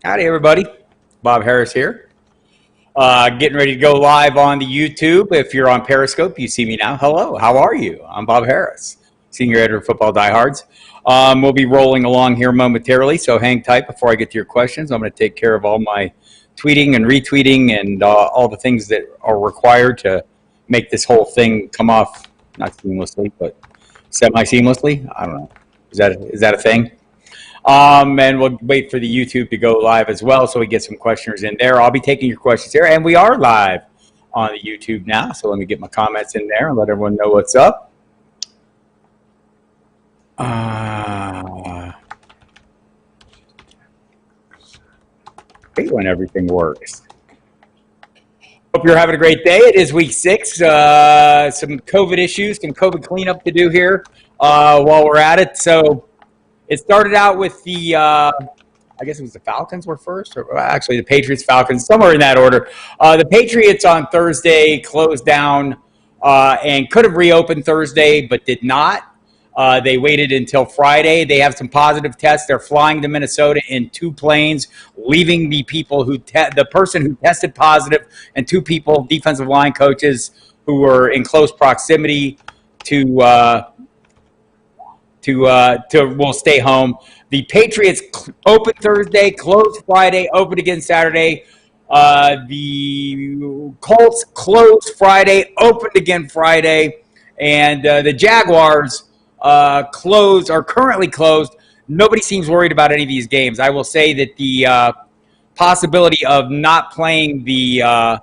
Howdy, everybody. Bob Harris here. Getting ready to go live on the YouTube. If you're on Periscope, you see me now. Hello, how are you? I'm Bob Harris, Senior Editor of Football Diehards. We'll be rolling along here momentarily, so hang tight before I get to your questions. I'm going to take care of all my tweeting and retweeting and all the things that are required to make this whole thing come off, not seamlessly, but semi-seamlessly. I don't know. Is that a thing? And we'll wait for the YouTube to go live as well so we get some questioners in there. I'll be taking your questions here, and we are live on the YouTube now, so let me get my comments in there and let everyone know what's up. Great when everything works. Hope you're having a great day. It is week 6. Some COVID issues, some COVID cleanup to do here while we're at it. So it started out with the, I guess it was the Falcons were first, or actually the Patriots, Falcons, somewhere in that order. The Patriots on Thursday closed down and could have reopened Thursday, but did not. They waited until Friday. They have some positive tests. They're flying to Minnesota in 2 planes, leaving the people the person who tested positive and 2 people, defensive line coaches, who were in close proximity will stay home. The Patriots opened Thursday, closed Friday, opened again Saturday. The Colts closed Friday, opened again Friday, and the Jaguars are currently closed. Nobody seems worried about any of these games. I will say that the possibility of not playing the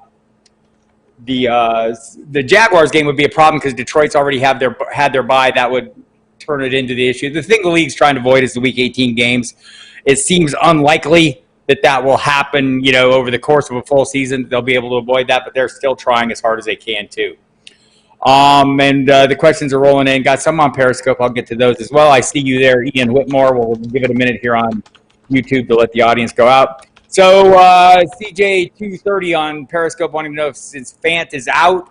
Jaguars game would be a problem because Detroit's already had their bye. That would turn it into the issue. The thing the league's trying to avoid is the Week 18 games. It seems unlikely that will happen, over the course of a full season. They'll be able to avoid that, but they're still trying as hard as they can too. And the questions are rolling in. Got some on Periscope. I'll get to those as well. I see you there, Ian Whitmore. We'll give it a minute here on YouTube to let the audience go out. So CJ230 on Periscope wanting to know if since Fant is out,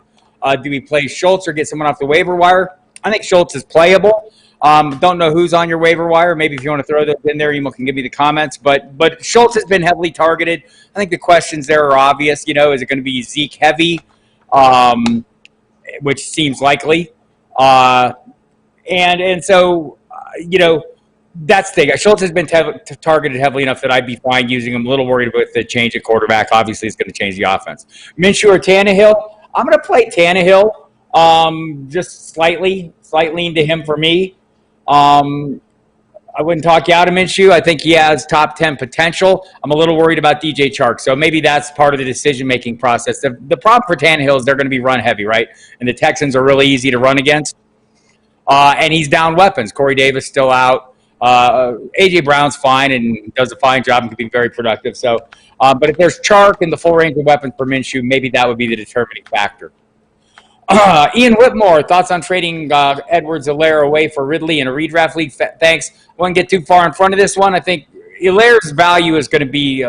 do we play Schultz or get someone off the waiver wire? I think Schultz is playable. Don't know who's on your waiver wire. Maybe if you want to throw those in there, you can give me the comments. But Schultz has been heavily targeted. I think the questions there are obvious. Is it going to be Zeke heavy, which seems likely, and so that's the thing. Schultz has been targeted heavily enough that I'd be fine using him. A little worried with the change at quarterback. Obviously, it's going to change the offense. Minshew or Tannehill? I'm going to play Tannehill. Just slight lean to him for me. I wouldn't talk you out of Minshew. I think he has top 10 potential. I'm a little worried about DJ Chark, so maybe that's part of the decision-making process. The problem for Tannehill is they're going to be run heavy, right? And the Texans are really easy to run against. And he's down weapons. Corey Davis still out. A.J. Brown's fine and does a fine job and can be very productive. So, but if there's Chark and the full range of weapons for Minshew, maybe that would be the determining factor. Ian Whitmore, thoughts on trading Edwards-Helaire away for Ridley in a redraft league? Thanks. I won't get too far in front of this one. I think Hilaire's value is going to be,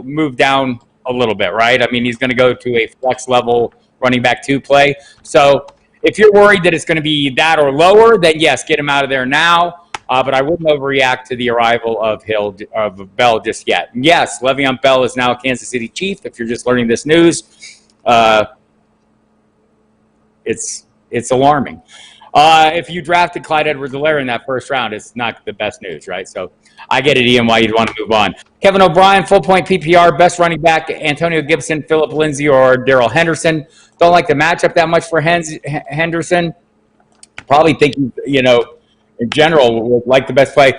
moved down a little bit, right? I mean, he's going to go to a flex level running back 2 play. So if you're worried that it's going to be that or lower, then yes, get him out of there now. But I wouldn't overreact to the arrival of Bell just yet. And yes, Le'Veon Bell is now a Kansas City Chief. If you're just learning this news, it's alarming. If you drafted Clyde Edwards-Helaire in that first round, it's not the best news, right? So I get it, Ian, why you'd want to move on. Kevin O'Brien, full point PPR, best running back, Antonio Gibson, Phillip Lindsay, or Darrell Henderson. Don't like the matchup that much for Henderson. Probably think, in general, would like the best play.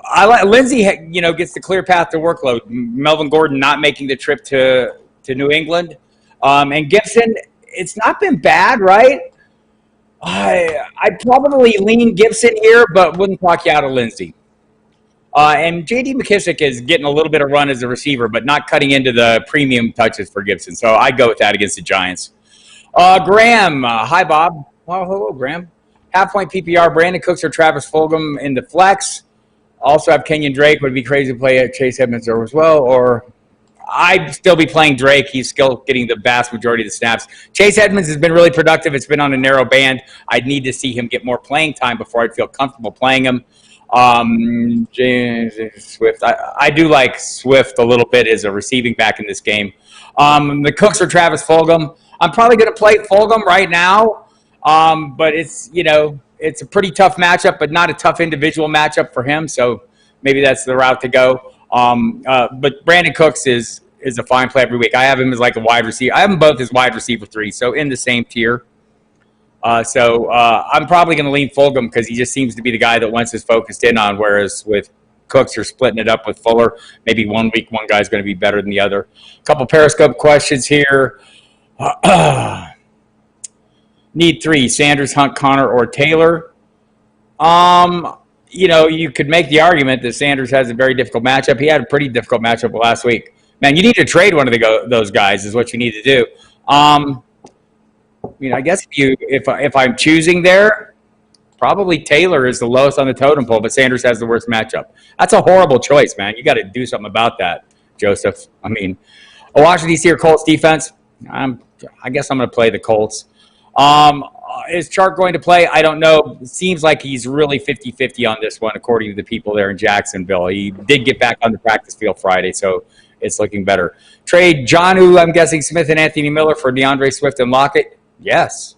I like Lindsay, gets the clear path to workload. Melvin Gordon not making the trip to New England. And Gibson, it's not been bad, right? I'd probably lean Gibson here, but wouldn't talk you out of Lindsay. And J.D. McKissick is getting a little bit of run as a receiver, but not cutting into the premium touches for Gibson. So I'd go with that against the Giants. Graham, hi, Bob. Oh, hello, Graham. Half-point PPR, Brandon Cooks or Travis Fulgham in the flex. Also have Kenyon Drake. Would be crazy to play at Chase Edmonds as well, or I'd still be playing Drake. He's still getting the vast majority of the snaps. Chase Edmonds has been really productive. It's been on a narrow band. I'd need to see him get more playing time before I'd feel comfortable playing him. James Swift. I do like Swift a little bit as a receiving back in this game. The Cooks are Travis Fulgham. I'm probably going to play Fulgham right now, but it's it's a pretty tough matchup, but not a tough individual matchup for him. So maybe that's the route to go. But Brandon Cooks is a fine play every week. I have him as like a wide receiver. I have them both as wide receiver 3, so in the same tier. I'm probably going to lean Fulgham because he just seems to be the guy that Wentz is focused in on, whereas with Cooks, you're splitting it up with Fuller. Maybe one week one guy's going to be better than the other. A couple Periscope questions here. Need 3, Sanders, Hunt, Connor, or Taylor. You could make the argument that Sanders has a very difficult matchup. He had a pretty difficult matchup last week. Man, you need to trade one of those guys is what you need to do. I guess if I'm choosing there, probably Taylor is the lowest on the totem pole, but Sanders has the worst matchup. That's a horrible choice, man. You got to do something about that, Joseph. I mean, a Washington D.C. or Colts defense, I guess I'm going to play the Colts. Is Chark going to play? I don't know. It seems like he's really 50-50 on this one, according to the people there in Jacksonville. He did get back on the practice field Friday, so it's looking better. Trade Jonnu, I'm guessing Smith and Anthony Miller for DeAndre Swift and Lockett. Yes.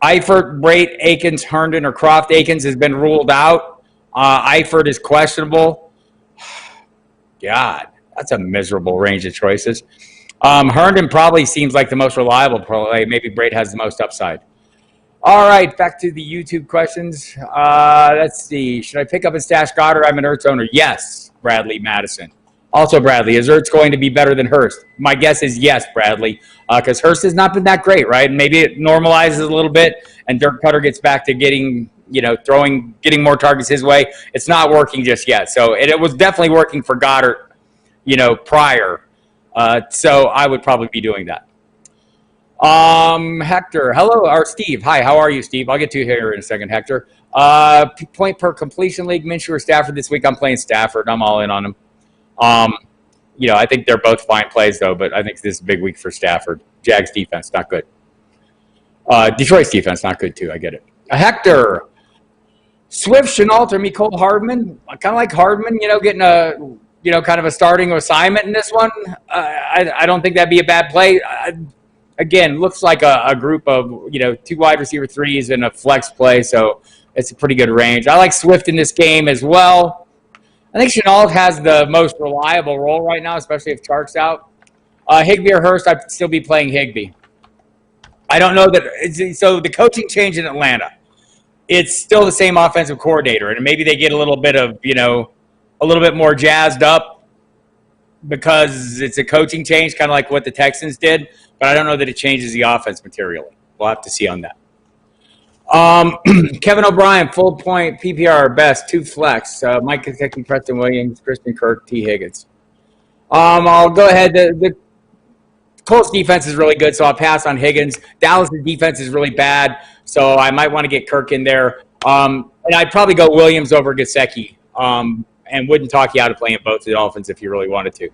Eifert, Brait, Akins, Herndon, or Croft. Akins has been ruled out. Eifert is questionable. God, that's a miserable range of choices. Herndon probably seems like the most reliable play. Maybe Brait has the most upside. All right, back to the YouTube questions. Let's see. Should I pick up and stash Goddard? I'm an Ertz owner. Yes, Bradley Madison. Also, Bradley, is Ertz going to be better than Hurst? My guess is yes, Bradley, because Hurst has not been that great, right? Maybe it normalizes a little bit, and Dirk Cutter gets back to getting more targets his way. It's not working just yet. So it was definitely working for Goddard, prior. So I would probably be doing that. Hector, hello, or Steve. Hi, how are you, Steve? I'll get to you here in a second, Hector. Point per completion league, Minshew or Stafford this week? I'm playing Stafford. I'm all in on him. I think they're both fine plays, though, but I think this is a big week for Stafford. Jags defense, not good. Detroit's defense, not good, too. I get it. Hector, Swift, Chenault, or Mecole Hardman. I kind of like Hardman, getting a, kind of a starting assignment in this one. I don't think that'd be a bad play. Again, looks like a group of, 2 wide receiver 3s and a flex play, so it's a pretty good range. I like Swift in this game as well. I think Chenault has the most reliable role right now, especially if Chark's out. Higbee or Hurst, I'd still be playing Higbee. I don't know that. So the coaching change in Atlanta, it's still the same offensive coordinator, and maybe they get a little bit of, a little bit more jazzed up because it's a coaching change, kind of like what the Texans did. But I don't know that it changes the offense materially. We'll have to see on that. Kevin O'Brien, full point, PPR best, 2 flex. Mike Gesicki, Preston Williams, Christian Kirk, T. Higgins. I'll go ahead. The Colts defense is really good, so I'll pass on Higgins. Dallas' defense is really bad, so I might want to get Kirk in there. And I'd probably go Williams over Gesicki, and wouldn't talk you out of playing both the Dolphins if you really wanted to.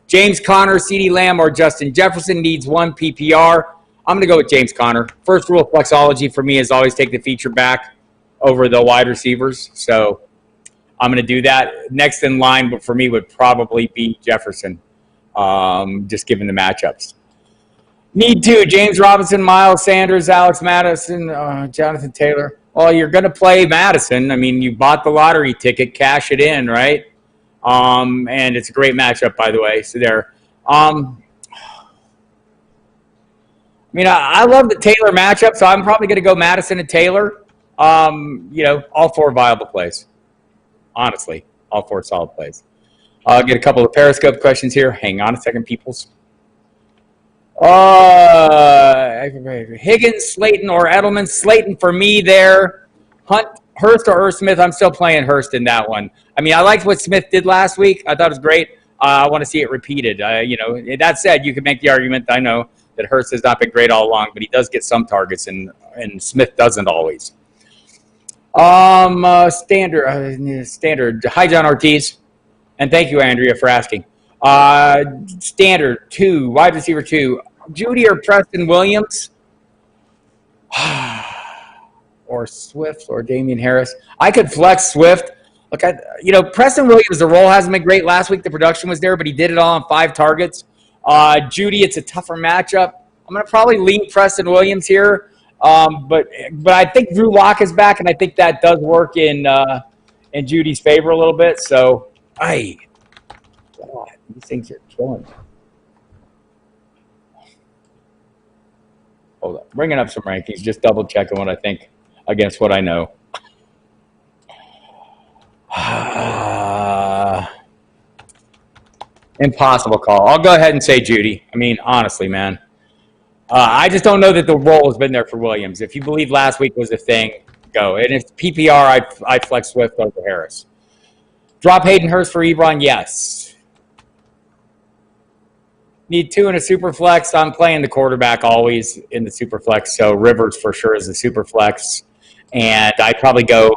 James Conner, CeeDee Lamb, or Justin Jefferson needs 1 PPR. I'm going to go with James Conner. First rule of flexology for me is always take the feature back over the wide receivers. So I'm going to do that. Next in line for me would probably be Jefferson, just given the matchups. Need 2, James Robinson, Miles Sanders, Alex Madison, Jonathan Taylor. Well, you're going to play Madison. I mean, you bought the lottery ticket, cash it in, right? And it's a great matchup, by the way. So there. I love the Taylor matchup, so I'm probably going to go Madison and Taylor. All 4 viable plays. Honestly, all 4 solid plays. I'll get a couple of Periscope questions here. Hang on a second, peoples. Higgins, Slayton, or Edelman. Slayton for me there. Hunt, Hurst, or Smith. I'm still playing Hurst in that one. I liked what Smith did last week. I thought it was great. I want to see it repeated. That said, you can make the argument, I know, that Hurst has not been great all along, but he does get some targets, and Smith doesn't always. Standard. Hi, John Ortiz. And thank you, Andrea, for asking. Standard 2, wide receiver 2. Judy or Preston Williams? or Swift or Damian Harris. I could flex Swift. Look, Preston Williams, the role hasn't been great. Last week the production was there, but he did it all on 5 targets. Judy, it's a tougher matchup. I'm going to probably lean Preston Williams here. But I think Drew Lock is back, and I think that does work in Judy's favor a little bit. So, God, these things are killing me. Hold up. Bringing up some rankings, just double checking what I think against what I know. Impossible call. I'll go ahead and say Judy. I mean, honestly, man. I just don't know that the role has been there for Williams. If you believe last week was a thing, go. And if PPR, I'd flex Swift over Harris. Drop Hayden Hurst for Ebron, yes. Need 2 in a super flex. I'm playing the quarterback always in the super flex, so Rivers for sure is a super flex. And I'd probably go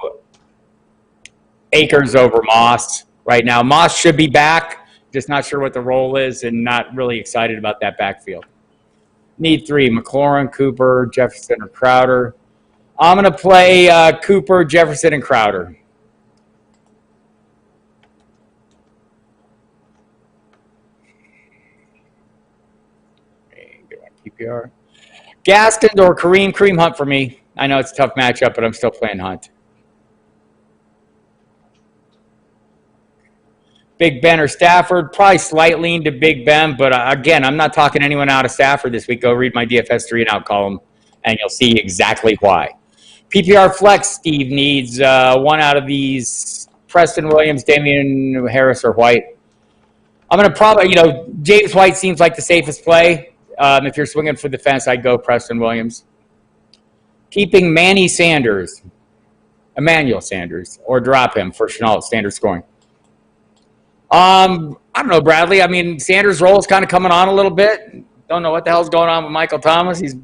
Akers over Moss right now. Moss should be back, just not sure what the role is and not really excited about that backfield. Need 3, McLaurin, Cooper, Jefferson, or Crowder. I'm going to play Cooper, Jefferson, and Crowder. PPR. Gaskins or Kareem Hunt for me. I know it's a tough matchup, but I'm still playing Hunt. Big Ben or Stafford. Probably slight lean to Big Ben, but again, I'm not talking anyone out of Stafford this week. Go read my DFS 3 and out column, and you'll see exactly why. PPR flex, Steve needs 1 out of these: Preston Williams, Damian Harris, or White. I'm going to probably, James White seems like the safest play. If you're swinging for the fence, I'd go Preston Williams. Keeping Emmanuel Sanders, or drop him for Chenault standard scoring. I don't know, Bradley. I mean, Sanders' role is kind of coming on a little bit. Don't know what the hell's going on with Michael Thomas. He's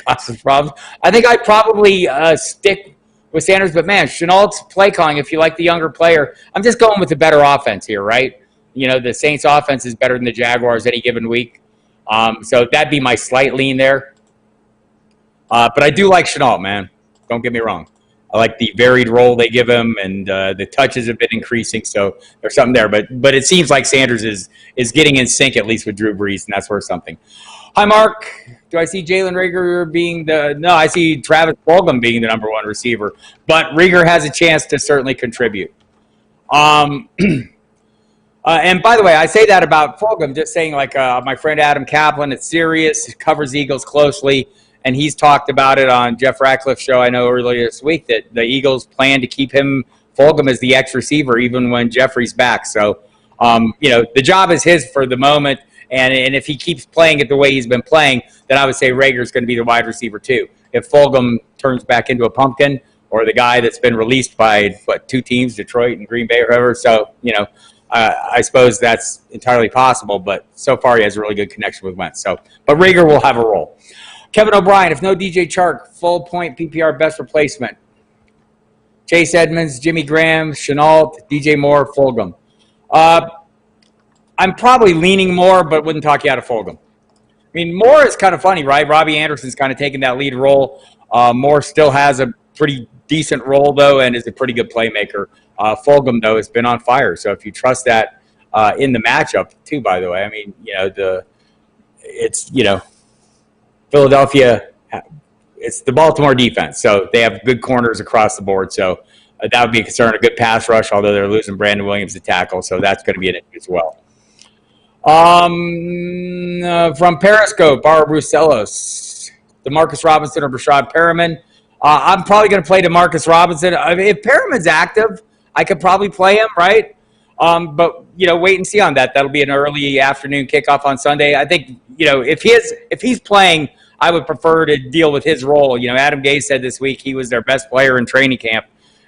got some problems. I think I'd probably stick with Sanders, but man, Chenault's play calling, if you like the younger player, I'm just going with the better offense here, right? The Saints' offense is better than the Jaguars any given week. So that'd be my slight lean there. But I do like Chenault, man. Don't get me wrong. I like the varied role they give him, and the touches have been increasing, so there's something there. But it seems like Sanders is getting in sync, at least with Drew Brees, and that's worth something. Hi, Mark. Do I see Jalen Reagor being no, I see Travis Fulgham being the number 1 receiver. But Reagor has a chance to certainly contribute. And by the way, I say that about Fulgham, just saying like my friend Adam Kaplan at Sirius covers Eagles closely, and he's talked about it on Jeff Ratcliffe's show, I know, earlier this week, that the Eagles plan to keep Fulgham as the X receiver even when Jeffrey's back. So, the job is his for the moment, and if he keeps playing it the way he's been playing, then I would say Reagor's going to be the wide receiver too. If Fulgham turns back into a pumpkin, or the guy that's been released by, 2 teams, Detroit and Green Bay or whoever, so, I suppose that's entirely possible, but so far he has a really good connection with Wentz. So, but Reagor will have a role. Kevin O'Brien, if no DJ Chark, full point PPR best replacement. Chase Edmonds, Jimmy Graham, Chenault, DJ Moore, Fulgham. I'm probably leaning Moore, but wouldn't talk you out of Fulgham. I mean, Moore is kind of funny, right? Robbie Anderson's kind of taking that lead role. Moore still has a pretty decent role, though, and is a pretty good playmaker. Fulgham, though, has been on fire. So if you trust that in the matchup, too, by the way, I mean, Philadelphia, it's the Baltimore defense. So they have good corners across the board. So that would be a concern. A good pass rush, although they're losing Brandon Williams to tackle. So that's going to be an issue as well. From Periscope, Bar Brusellos, DeMarcus Robinson or Brashad Perriman. I'm probably going to play DeMarcus Robinson. If Perriman's active, I could probably play him, right? But wait and see on that. That'll be an early afternoon kickoff on Sunday. I think if he's playing, I would prefer to deal with his role. Adam Gase said this week he was their best player in training camp,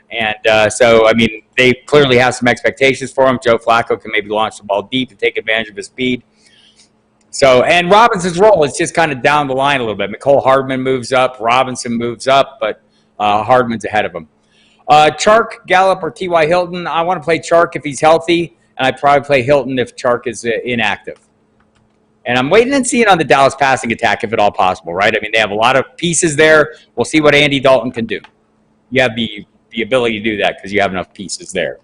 and so I mean they clearly have some expectations for him. Joe Flacco can maybe launch the ball deep and take advantage of his speed. So, and Robinson's role is just kind of down the line a little bit. Mecole Hardman moves up, Robinson moves up, but Hardman's ahead of him. Chark, Gallup, or T.Y. Hilton. I want to play Chark if he's healthy, and I'd probably play Hilton if Chark is inactive. And I'm waiting and seeing on the Dallas passing attack if at all possible, right? I mean, they have a lot of pieces there. We'll see what Andy Dalton can do. You have the ability to do that because you have enough pieces there.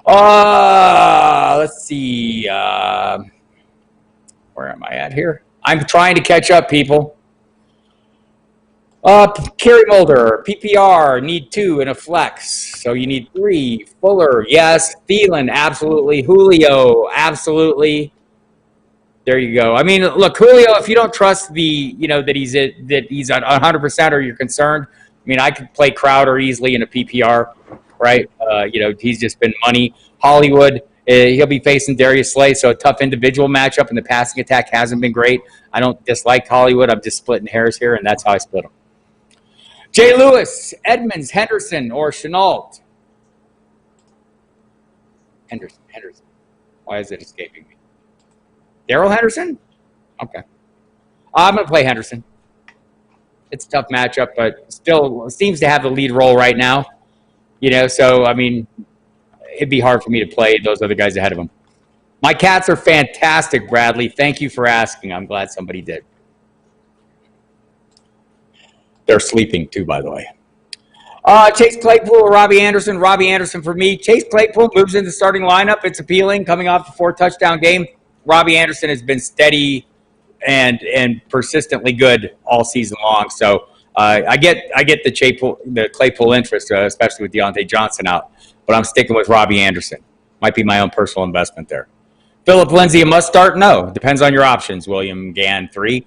Let's see. Where am I at here? I'm trying to catch up, people. Kerry Mulder, PPR, need 2 in a flex. So you need 3. Fuller, yes. Thielen, absolutely. Julio, absolutely. There you go. I mean, look, Julio, if you don't trust that he's at 100% or you're concerned, I mean, I could play Crowder easily in a PPR, right? He's just been money. Hollywood, he'll be facing Darius Slay, so a tough individual matchup, and the passing attack hasn't been great. I don't dislike Hollywood. I'm just splitting hairs here, and that's how I split them. Jay Lewis, Edmonds, Henderson, or Chenault? Henderson. Why is it escaping me? Darrell Henderson? Okay. I'm going to play Henderson. It's a tough matchup, but still seems to have the lead role right now. So, I mean, it'd be hard for me to play those other guys ahead of him. My Cats are fantastic, Bradley. Thank you for asking. I'm glad somebody did. They're sleeping too, by the way. Chase Claypool or Robbie Anderson? Robbie Anderson for me. Chase Claypool moves into the starting lineup. It's appealing coming off the 4-touchdown game. Robbie Anderson has been steady and persistently good all season long. So I get the Claypool interest, especially with Deontay Johnson out. But I'm sticking with Robbie Anderson. Might be my own personal investment there. Philip Lindsay, a must start? No. Depends on your options. William Gann, 3.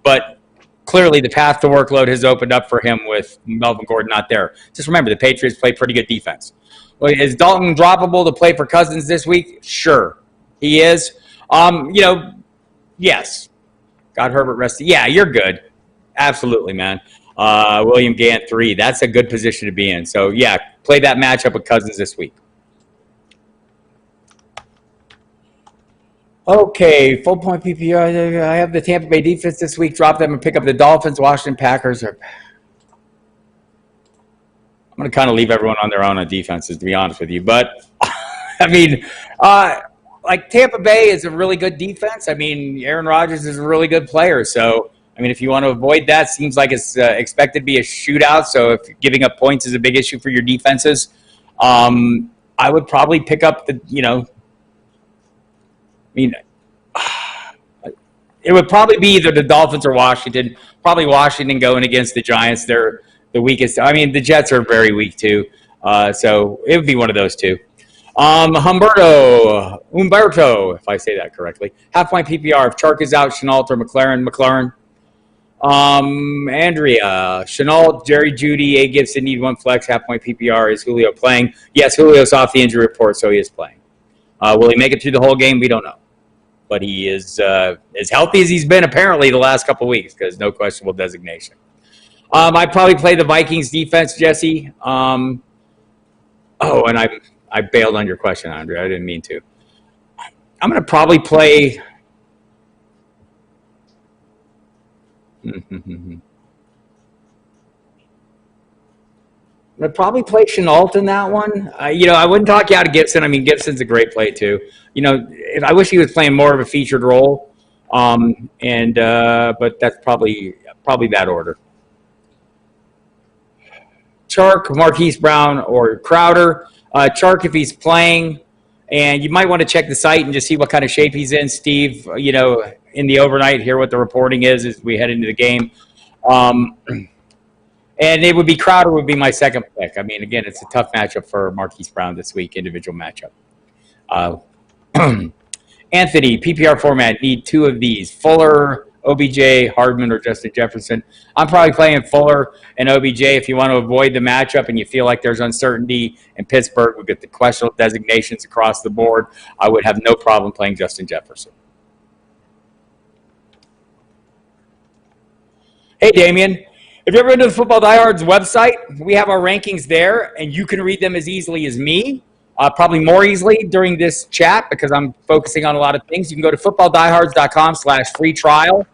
But clearly the path to workload has opened up for him with Melvin Gordon not there. Just remember, the Patriots play pretty good defense. Well, is Dalton droppable to play for Cousins this week? Sure, he is. Yes. Got Herbert rested. Yeah, you're good. Absolutely, man. William Gann, 3. That's a good position to be in. So, yeah, play that matchup with Cousins this week. Okay, full point PPR. I have the Tampa Bay defense this week. Drop them and pick up the Dolphins, Washington Packers. I'm going to kind of leave everyone on their own on defenses, to be honest with you. But, I mean, Tampa Bay is a really good defense. I mean, Aaron Rodgers is a really good player. So, I mean, if you want to avoid that, seems like it's expected to be a shootout. So if giving up points is a big issue for your defenses, I would probably pick up it would probably be either the Dolphins or Washington. Probably Washington going against the Giants. They're the weakest. I mean, the Jets are very weak too. So it would be one of those two. Humberto, if I say that correctly. Half-point PPR. If Chark is out, Chenault or McLaurin. Andrea, Chenault, Jerry Jeudy, A. Gibson need 1 flex. Half-point PPR. Is Julio playing? Yes, Julio's off the injury report, so he is playing. Will he make it through the whole game? We don't know. But he is as healthy as he's been apparently the last couple of weeks because no questionable designation. I'd probably play the Vikings defense, Jesse. And I bailed on your question, Andre. I didn't mean to. I'm going to probably play. I'd probably play Chenault in that one. I wouldn't talk you out of Gibson. I mean, Gibson's a great play too. I wish he was playing more of a featured role. But that's probably that order. Chark, Marquise Brown, or Crowder. Chark if he's playing, and you might want to check the site and just see what kind of shape he's in, Steve. In the overnight, hear what the reporting is as we head into the game. And it would be Crowder would be my second pick. I mean, again, it's a tough matchup for Marquise Brown this week, individual matchup. Anthony, PPR format, need 2 of these. Fuller, OBJ, Hardman, or Justin Jefferson. I'm probably playing Fuller and OBJ if you want to avoid the matchup and you feel like there's uncertainty in Pittsburgh. We get the questionable designations across the board. I would have no problem playing Justin Jefferson. Hey, Damien. If you've ever been to the Football Diehards website, we have our rankings there, and you can read them as easily as me. Probably more easily during this chat because I'm focusing on a lot of things. You can go to footballdiehards.com/free trial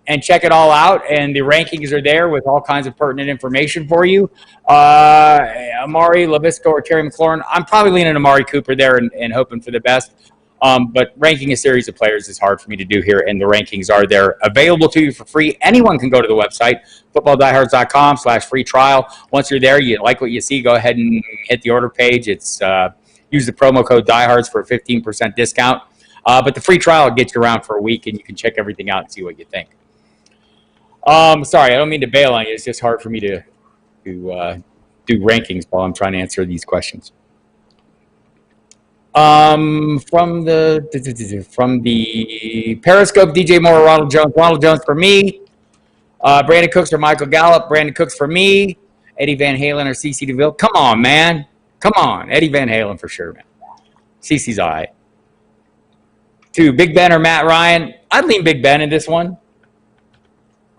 and check it all out. And the rankings are there with all kinds of pertinent information for you. Amari, Lavisco, or Terry McLaurin. I'm probably leaning Amari Cooper there and hoping for the best. But ranking a series of players is hard for me to do here, and the rankings are there available to you for free. Anyone can go to the website, footballdiehards.com/free trial. Once you're there, you like what you see, go ahead and hit the order page. It's use the promo code diehards for a 15% discount. But the free trial gets you around for a week, and you can check everything out and see what you think. Sorry, I don't mean to bail on you. It's just hard for me to do rankings while I'm trying to answer these questions. From the Periscope, DJ Moore, Ronald Jones for me. Brandon Cooks or Michael Gallup. Brandon Cooks for me. Eddie Van Halen or CeCe DeVille. Come on, man. Come on. Eddie Van Halen for sure, man. CeCe's all right. 2, Big Ben or Matt Ryan. I'd lean Big Ben in this one.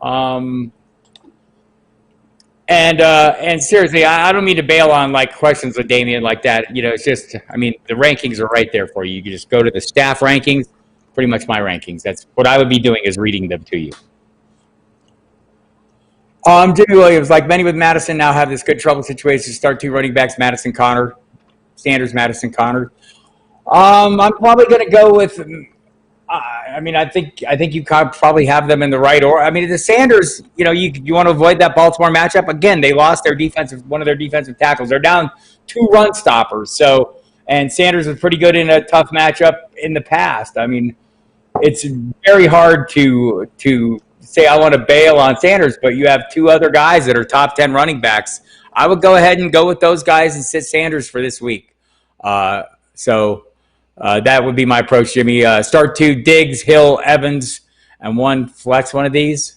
And seriously, I don't mean to bail on like questions with Damian like that. You know, it's just, I mean, the rankings are right there for you. You can just go to the staff rankings, pretty much my rankings. That's what I would be doing, is reading them to you. Jimmy Williams, like many with Madison, now have this good trouble situation to start 2 running backs, Madison, Connor, Sanders, Madison, Connor. I'm probably going to go with. I mean, I think you probably have them in the right order. I mean, the Sanders, you know, you want to avoid that Baltimore matchup. Again, they lost one of their defensive tackles. They're down 2 run stoppers. So, and Sanders was pretty good in a tough matchup in the past. I mean, it's very hard to say I want to bail on Sanders, but you have 2 other guys that are top 10 running backs. I would go ahead and go with those guys and sit Sanders for this week. That would be my approach, Jimmy. Start 2, Diggs, Hill, Evans, and 1 flex one of these.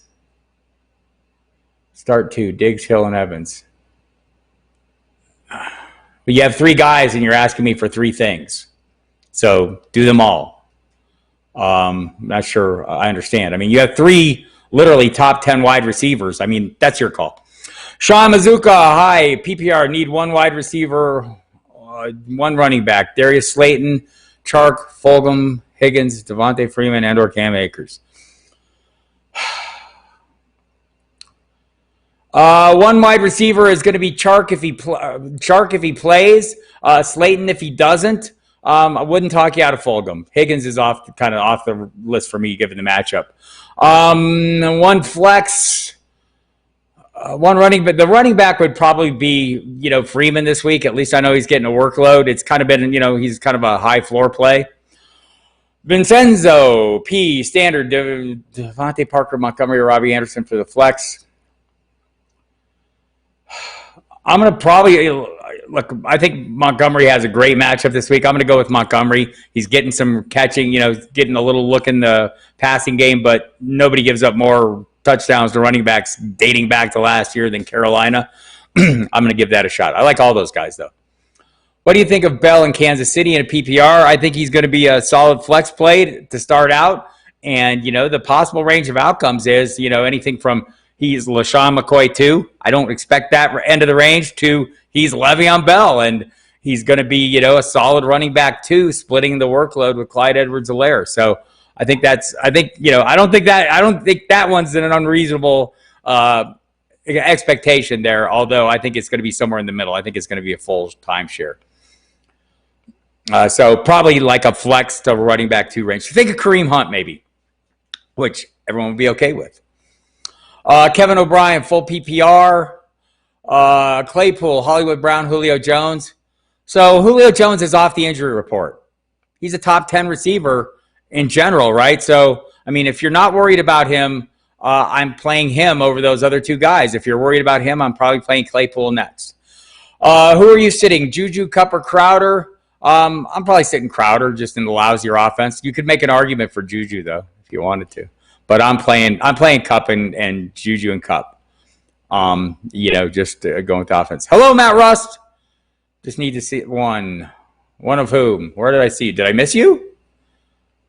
Start 2, Diggs, Hill, and Evans. But you have 3 guys, and you're asking me for 3 things. So do them all. Not sure I understand. I mean, you have 3 literally top 10 wide receivers. I mean, that's your call. Sean Mazuka, hi. PPR, need 1 wide receiver, 1 running back. Darius Slayton, Chark, Fulgham, Higgins, Devontae Freeman, and/or Cam Akers. 1 wide receiver is going to be Chark if he plays. Slayton if he doesn't. I wouldn't talk you out of Fulgham. Higgins is off the list for me given the matchup. 1 flex. 1 running, but the running back would probably be, you know, Freeman this week. At least I know he's getting a workload. It's kind of been, you know, he's kind of a high floor play. Vincenzo, P, standard, Devontae Parker, Montgomery, or Robbie Anderson for the flex. I'm going to probably, look, I think Montgomery has a great matchup this week. I'm going to go with Montgomery. He's getting some catching, you know, getting a little look in the passing game, but nobody gives up more touchdowns to running backs dating back to last year than Carolina. I'm going to give that a shot. I like all those guys, though. What do you think of Bell in Kansas City in a PPR? I think he's going to be a solid flex play to start out. And, you know, the possible range of outcomes is, you know, anything from he's LaShawn McCoy 2. I don't expect that end of the range to he's Le'Veon Bell. And he's going to be, you know, a solid running back 2, splitting the workload with Clyde Edwards-Helaire. So, I think you know, I don't think that one's an unreasonable expectation there, although I think it's going to be somewhere in the middle. I think it's going to be a full timeshare. So probably like a flex to running back 2 range. Think of Kareem Hunt maybe, which everyone would be okay with. Kevin O'Brien, full PPR. Claypool, Hollywood Brown, Julio Jones. So Julio Jones is off the injury report. He's a top 10 receiver in general, right? So, I mean, if you're not worried about him, I'm playing him over those other 2 guys. If you're worried about him, I'm probably playing Claypool next. Who are you sitting? Juju, Kupp, or Crowder? I'm probably sitting Crowder just in the lousier offense. You could make an argument for Juju, though, if you wanted to. But I'm playing Kupp and Juju and Kupp. You know, just going with the offense. Hello, Matt Rust. Just need to see one. One of whom? Where did I see you? Did I miss you?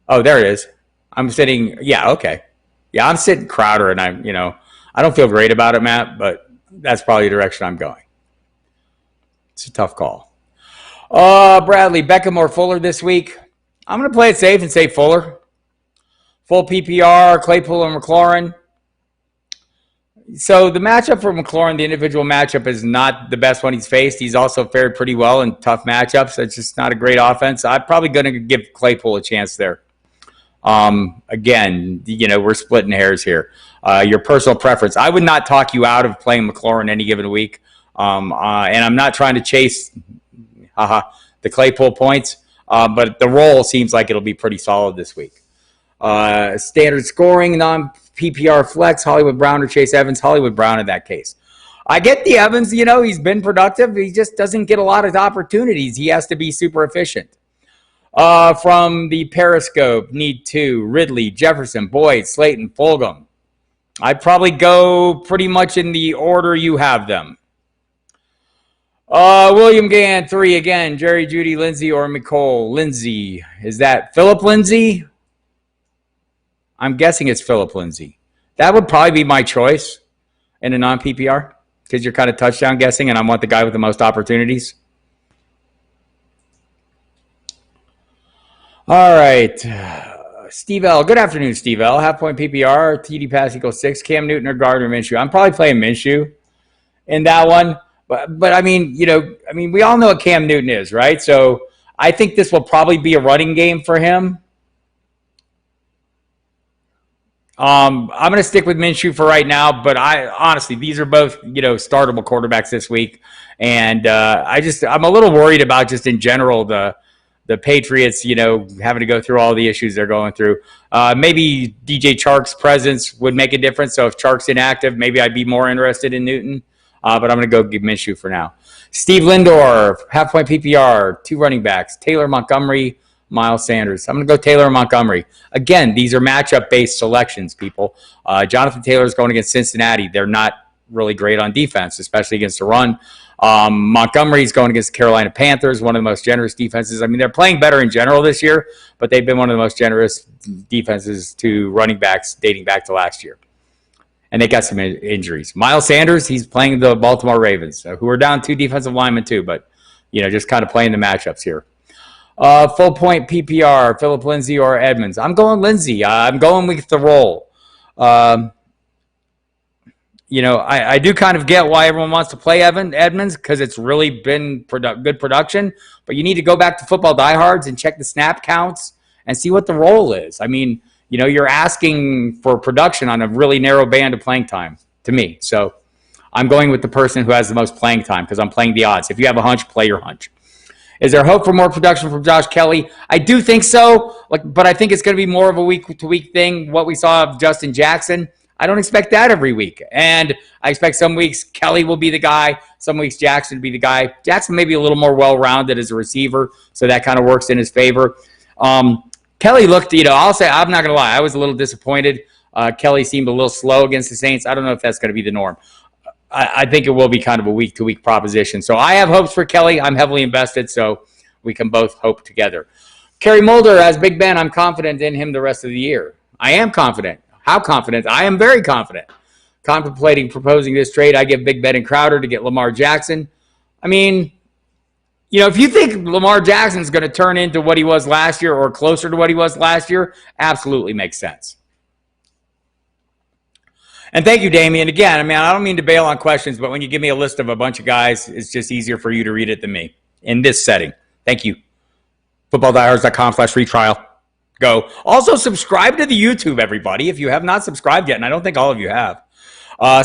Oh, there it is. I'm sitting. Yeah, okay. Yeah, I'm sitting Crowder, and I don't feel great about it, Matt, but that's probably the direction I'm going. It's a tough call. Bradley, Beckham or Fuller this week? I'm going to play it safe and say Fuller. Full PPR, Claypool or McLaurin. So the matchup for McLaurin, the individual matchup, is not the best one he's faced. He's also fared pretty well in tough matchups. It's just not a great offense. I'm probably going to give Claypool a chance there. Again, we're splitting hairs here. Your personal preference. I would not talk you out of playing McLaurin any given week. And I'm not trying to chase the Claypool points, but the role seems like it'll be pretty solid this week. Standard scoring, non-PPR flex, Hollywood Brown or Chase Evans. Hollywood Brown in that case. I get the Evans, he's been productive. He just doesn't get a lot of opportunities. He has to be super efficient. From the Periscope, need two, Ridley, Jefferson, Boyd, Slayton, Fulgham. I'd probably go pretty much in the order you have them. William Gann, 3 again. Jerry, Judy, Lindsay, or Nicole. Lindsay. Is that Philip Lindsay? I'm guessing it's Philip Lindsay. That would probably be my choice in a non-PPR because you're kind of touchdown guessing, and I want the guy with the most opportunities. All right. Steve L. Good afternoon, Steve L. Half-point PPR, TD pass equals 6. Cam Newton or Gardner Minshew. I'm probably playing Minshew in that one. But I mean, we all know what Cam Newton is, right? So I think this will probably be a running game for him. I'm going to stick with Minshew for right now, but honestly, these are both, startable quarterbacks this week. And I'm a little worried about just in general the Patriots, having to go through all the issues they're going through. Maybe DJ Chark's presence would make a difference. So if Chark's inactive, maybe I'd be more interested in Newton. But I'm going to go give Minshew for now. Steve Lindor, half-point PPR, 2 running backs. Taylor Montgomery, Miles Sanders. I'm going to go Taylor Montgomery. Again, these are matchup-based selections, people. Jonathan Taylor's going against Cincinnati. They're not really great on defense, especially against the run. Montgomery's going against the Carolina Panthers, one of the most generous defenses. I mean, they're playing better in general this year, but they've been one of the most generous defenses to running backs dating back to last year. And they got some injuries. Miles Sanders, he's playing the Baltimore Ravens, who are down 2 defensive linemen too, but, just kind of playing the matchups here. Full point PPR, Philip Lindsay or Edmonds. I'm going Lindsay. I'm going with the roll. I do kind of get why everyone wants to play Edmonds because it's really been good production, but you need to go back to football diehards and check the snap counts and see what the role is. I mean, you're asking for production on a really narrow band of playing time to me. So I'm going with the person who has the most playing time because I'm playing the odds. If you have a hunch, play your hunch. Is there hope for more production from Josh Kelly? I do think so, but I think it's going to be more of a week-to-week thing. What we saw of Justin Jackson, I don't expect that every week. And I expect some weeks Kelly will be the guy, some weeks Jackson will be the guy. Jackson may be a little more well-rounded as a receiver, so that kind of works in his favor. Kelly looked, I'll say, I'm not going to lie, I was a little disappointed. Kelly seemed a little slow against the Saints. I don't know if that's going to be the norm. I think it will be kind of a week-to-week proposition. So I have hopes for Kelly. I'm heavily invested, so we can both hope together. Kerry Mulder, as Big Ben, I'm confident in him the rest of the year. I am confident. How confident? I am very confident. Contemplating proposing this trade, I give Big Ben and Crowder to get Lamar Jackson. I mean, if you think Lamar Jackson's going to turn into what he was last year or closer to what he was last year, absolutely makes sense. And thank you, Damian. Again, I don't mean to bail on questions, but when you give me a list of a bunch of guys, it's just easier for you to read it than me in this setting. Thank you. FootballDiehards.com/free trial. Go. Also, subscribe to the YouTube, everybody, if you have not subscribed yet, and I don't think all of you have.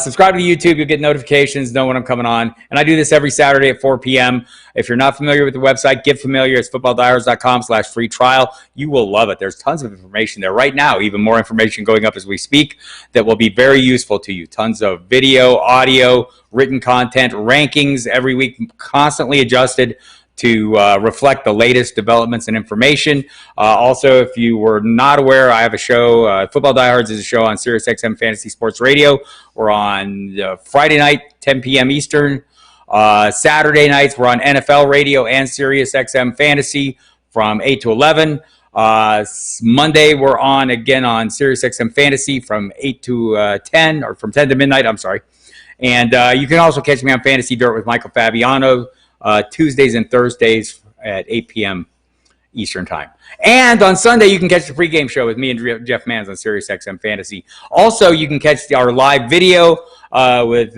Subscribe to the YouTube. You'll get notifications, know when I'm coming on. And I do this every Saturday at 4 p.m. If you're not familiar with the website, get familiar. It's footballdiehards.com/free trial. You will love it. There's tons of information there right now, even more information going up as we speak that will be very useful to you. Tons of video, audio, written content, rankings every week, constantly adjusted to reflect the latest developments and information. Also, if you were not aware, I have a show. Football Diehards is a show on SiriusXM Fantasy Sports Radio. We're on Friday night, 10 p.m. Eastern. Saturday nights, we're on NFL Radio and SiriusXM Fantasy from 8 to 11. Monday, we're on again on SiriusXM Fantasy from 8 to 10, or from 10 to midnight, I'm sorry. And you can also catch me on Fantasy Dirt with Michael Fabiano Tuesdays and Thursdays at 8 p.m. Eastern time. And on Sunday, you can catch the pregame show with me and Jeff Mans on SiriusXM Fantasy. Also, you can catch our live video with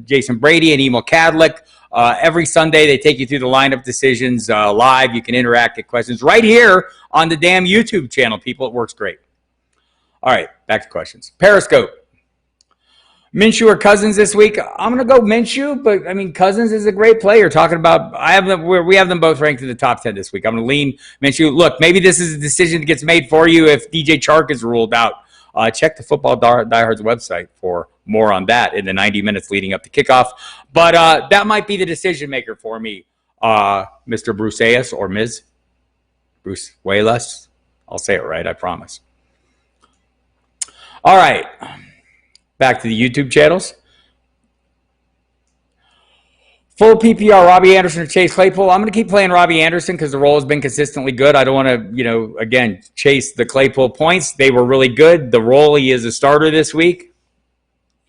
Jason Brady and Emil Kadlik. Every Sunday, they take you through the lineup decisions live. You can interact, get questions right here on the damn YouTube channel, people. It works great. All right, back to questions. Periscope. Minshew or Cousins this week? I'm going to go Minshew, but I mean, Cousins is a great player. Talking about, we have them both ranked in the top 10 this week. I'm going to lean Minshew. Look, maybe this is a decision that gets made for you if DJ Chark is ruled out. Check the Football Diehards website for more on that in the 90 minutes leading up to kickoff. But that might be the decision maker for me, Mr. Bruceus or Ms. Bruce Wayless. I'll say it right, I promise. All right. Back to the YouTube channels. Full PPR, Robbie Anderson or Chase Claypool. I'm going to keep playing Robbie Anderson because the role has been consistently good. I don't want to, again, chase the Claypool points. They were really good. The role, he is a starter this week.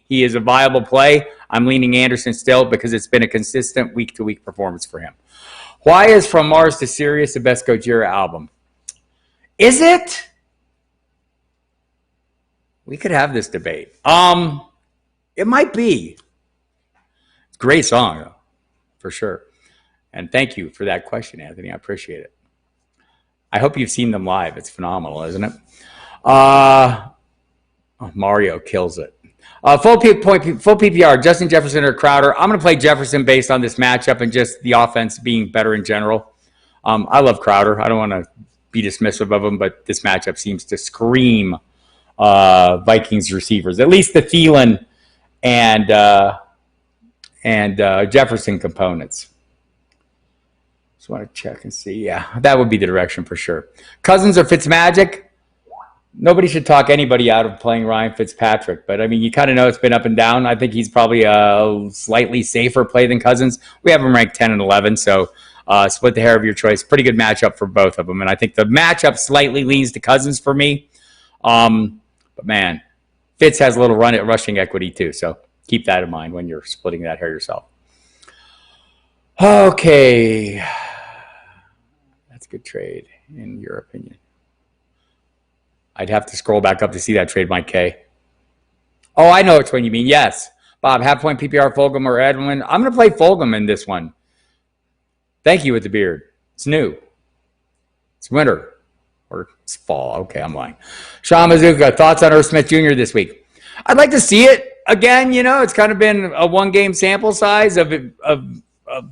He is a viable play. I'm leaning Anderson still because it's been a consistent week-to-week performance for him. Why is From Mars to Sirius the best Gojira album? Is it? We could have this debate. It might be. Great song, though, for sure. And thank you for that question, Anthony. I appreciate it. I hope you've seen them live. It's phenomenal, isn't it? Mario kills it. Full PPR, Justin Jefferson or Crowder. I'm going to play Jefferson based on this matchup and just the offense being better in general. I love Crowder. I don't want to be dismissive of him, but this matchup seems to scream Vikings receivers, at least the Thielen and Jefferson components. Just want to check and see. Yeah, that would be the direction for sure. Cousins or Fitzmagic? Nobody should talk anybody out of playing Ryan Fitzpatrick, but I mean, you kind of know it's been up and down. I think he's probably a slightly safer play than Cousins. We have him ranked 10 and 11, so split the hair of your choice. Pretty good matchup for both of them, and I think the matchup slightly leans to Cousins for me. But man, Fitz has a little rushing equity too, so keep that in mind when you're splitting that hair yourself. Okay. That's a good trade, in your opinion. I'd have to scroll back up to see that trade, Mike K. Oh, I know which one you mean. Yes. Bob, half-point PPR, Fulgham or Edwin. I'm going to play Fulgham in this one. Thank you with the beard. It's new. It's winter. Or it's fall. Okay, I'm lying. Sean Mazuka, thoughts on Irv Smith Jr. this week? I'd like to see it again. It's kind of been a one-game sample size of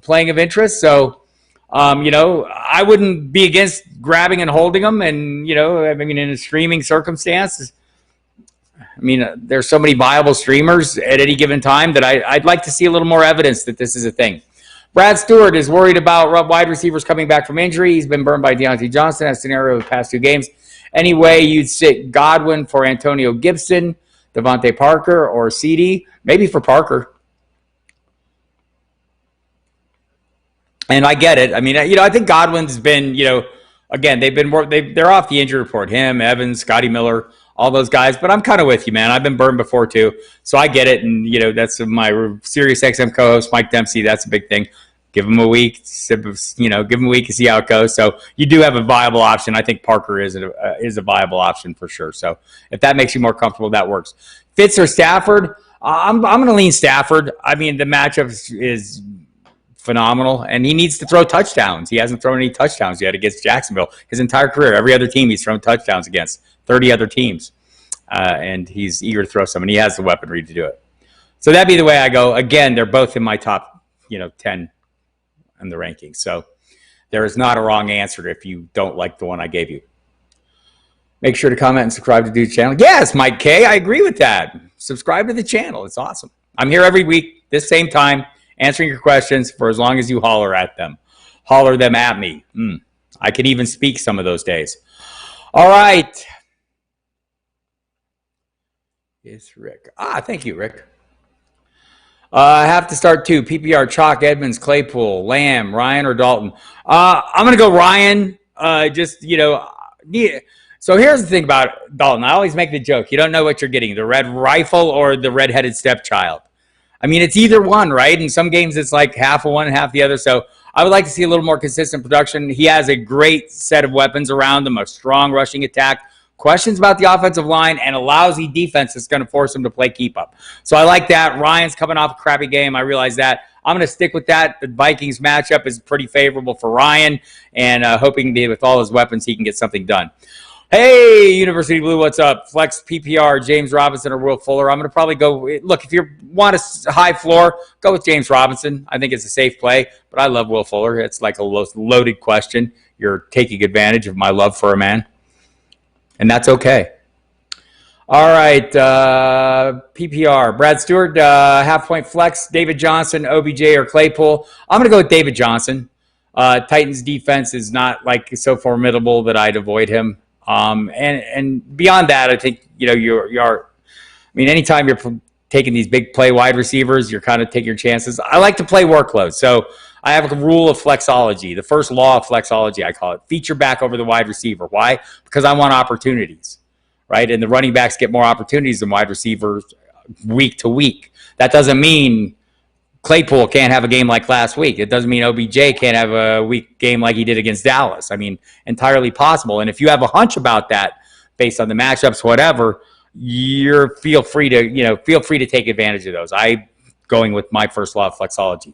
playing of interest. So, I wouldn't be against grabbing and holding him. And, in a streaming circumstance, there's so many viable streamers at any given time that I'd like to see a little more evidence that this is a thing. Brad Stewart is worried about wide receivers coming back from injury. He's been burned by Deontay Johnson. That scenario of the past 2 games. Anyway, you'd sit Godwin for Antonio Gibson, Devontae Parker, or CD. Maybe for Parker. And I get it. I think Godwin's been, again, they're off the injury report. Him, Evans, Scotty Miller, all those guys. But I'm kind of with you, man. I've been burned before too, so I get it. And that's my SiriusXM co-host Mike Dempsey. That's a big thing. Give him a week, give him a week to see how it goes. So you do have a viable option. I think Parker is a viable option for sure. So if that makes you more comfortable, that works. Fitz or Stafford? I'm going to lean Stafford. The matchup is phenomenal, and he needs to throw touchdowns. He hasn't thrown any touchdowns yet against Jacksonville. His entire career, every other team he's thrown touchdowns against, 30 other teams, and he's eager to throw some, and he has the weaponry to do it. So that'd be the way I go. Again, they're both in my top 10 in the rankings, so there is not a wrong answer if you don't like the one I gave you. Make sure to comment and subscribe to Dude's channel. Yes, Mike K, I agree with that. Subscribe to the channel. It's awesome. I'm here every week, this same time, answering your questions for as long as you holler at them. Holler them at me. I can even speak some of those days. All right. It's Rick. Thank you, Rick. I have to start 2. PPR, Chalk, Edmonds, Claypool, Lamb, Ryan, or Dalton. I'm going to go Ryan. So here's the thing about Dalton. I always make the joke. You don't know what you're getting, the red rifle or the red-headed stepchild. It's either one, right? In some games, it's like half of one and half the other. So I would like to see a little more consistent production. He has a great set of weapons around him, a strong rushing attack, questions about the offensive line, and a lousy defense that's going to force him to play keep up. So I like that. Ryan's coming off a crappy game. I realize that. I'm going to stick with that. The Vikings matchup is pretty favorable for Ryan, and hoping that with all his weapons, he can get something done. Hey, University Blue, what's up? Flex PPR, James Robinson or Will Fuller. I'm going to probably go. Look, if you want a high floor, go with James Robinson. I think it's a safe play, but I love Will Fuller. It's like a loaded question. You're taking advantage of my love for a man, and that's okay. All right, PPR. Brad Stewart, half-point flex, David Johnson, OBJ, or Claypool. I'm going to go with David Johnson. Titans' defense is not like so formidable that I'd avoid him. And beyond that, I think, anytime you're taking these big play wide receivers, you're kind of taking your chances. I like to play workload. So I have a rule of flexology. The first law of flexology, I call it, feature back over the wide receiver. Why? Because I want opportunities, right? And the running backs get more opportunities than wide receivers week to week. That doesn't mean Claypool can't have a game like last week. It doesn't mean OBJ can't have a week game like he did against Dallas. I mean, entirely possible. And if you have a hunch about that based on the matchups, whatever, feel free to take advantage of those. I'm going with my first law of flexology.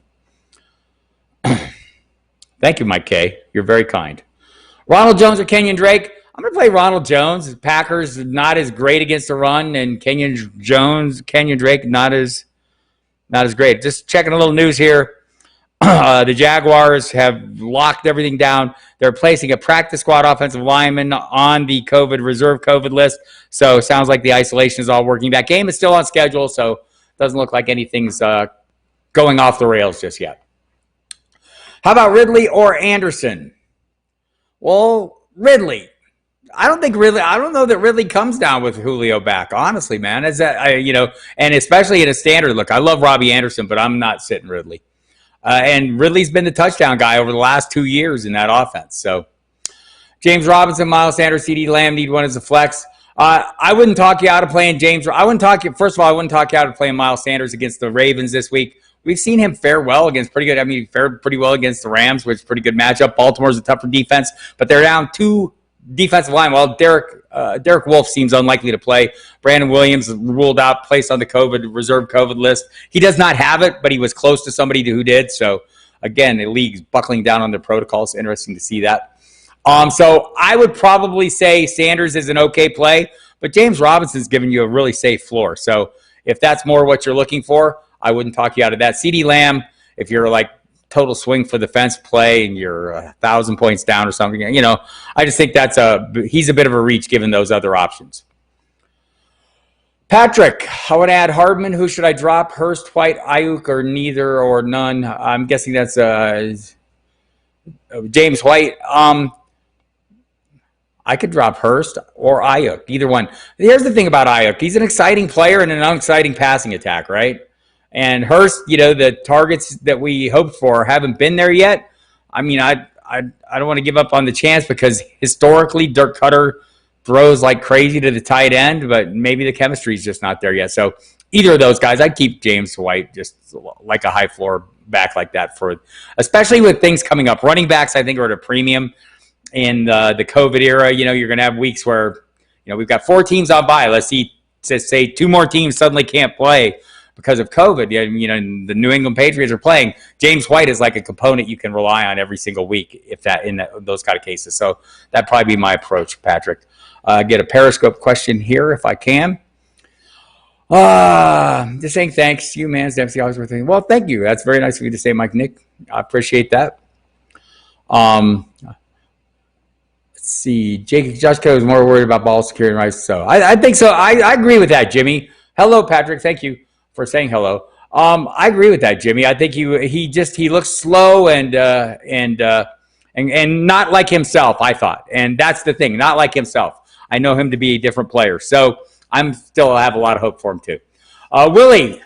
Thank you, Mike K. You're very kind. Ronald Jones or Kenyon Drake? I'm going to play Ronald Jones. Packers not as great against the run, and Kenyon Drake not as great. Just checking a little news here. The Jaguars have locked everything down. They're placing a practice squad offensive lineman on the reserve COVID list. So it sounds like the isolation is all working. That game is still on schedule, so it doesn't look like anything's going off the rails just yet. How about Ridley or Anderson? Well, Ridley. I don't know that Ridley comes down with Julio back, honestly, man. And especially in a standard look. I love Robbie Anderson, but I'm not sitting Ridley. And Ridley's been the touchdown guy over the last 2 years in that offense. So James Robinson, Miles Sanders, CeeDee Lamb need one as a flex. I wouldn't talk you out of playing James. First of all, I wouldn't talk you out of playing Miles Sanders against the Ravens this week. We've seen him fare well against he fared pretty well against the Rams, which is a pretty good matchup. Baltimore's a tougher defense, but they're down 2 defensive line. Well, Derek Wolfe seems unlikely to play. Brandon Williams ruled out, placed on the reserve COVID list. He does not have it, but he was close to somebody who did. So again, the league's buckling down on their protocols. Interesting to see that. So I would probably say Sanders is an okay play, but James Robinson's giving you a really safe floor. So if that's more what you're looking for, I wouldn't talk you out of that. CeeDee Lamb, if you're like total swing for the fence play and you're 1,000 points down or something, I just think he's a bit of a reach given those other options. Patrick, I would add Hardman. Who should I drop? Hurst, White, Ayuk, or neither or none? I'm guessing that's James White. I could drop Hurst or Ayuk, either one. Here's the thing about Ayuk. He's an exciting player in an unexciting passing attack, right? And Hurst, the targets that we hoped for haven't been there yet. I mean, I don't want to give up on the chance because historically Dirk Cutter throws like crazy to the tight end, but maybe the chemistry is just not there yet. So either of those guys, I'd keep James White just like a high floor back like that especially with things coming up. Running backs, I think, are at a premium in the COVID era. You're going to have weeks where, we've got 4 teams on bye. Let's say 2 more teams suddenly can't play because of COVID. The New England Patriots are playing. James White is like a component you can rely on every single week those kind of cases. So that'd probably be my approach, Patrick. Get a Periscope question here if I can. Just saying thanks to you, man. Dempsey, always worth thinking. Well, thank you. That's very nice of you to say, Mike Nick. I appreciate that. Let's see. Josh Kelly was more worried about ball security and rights. So I think so. I agree with that, Jimmy. Hello, Patrick. Thank you for saying hello. I agree with that, Jimmy. I think he looks slow and not like himself, I thought. And that's the thing, not like himself. I know him to be a different player. So I'm still have a lot of hope for him too. Willie,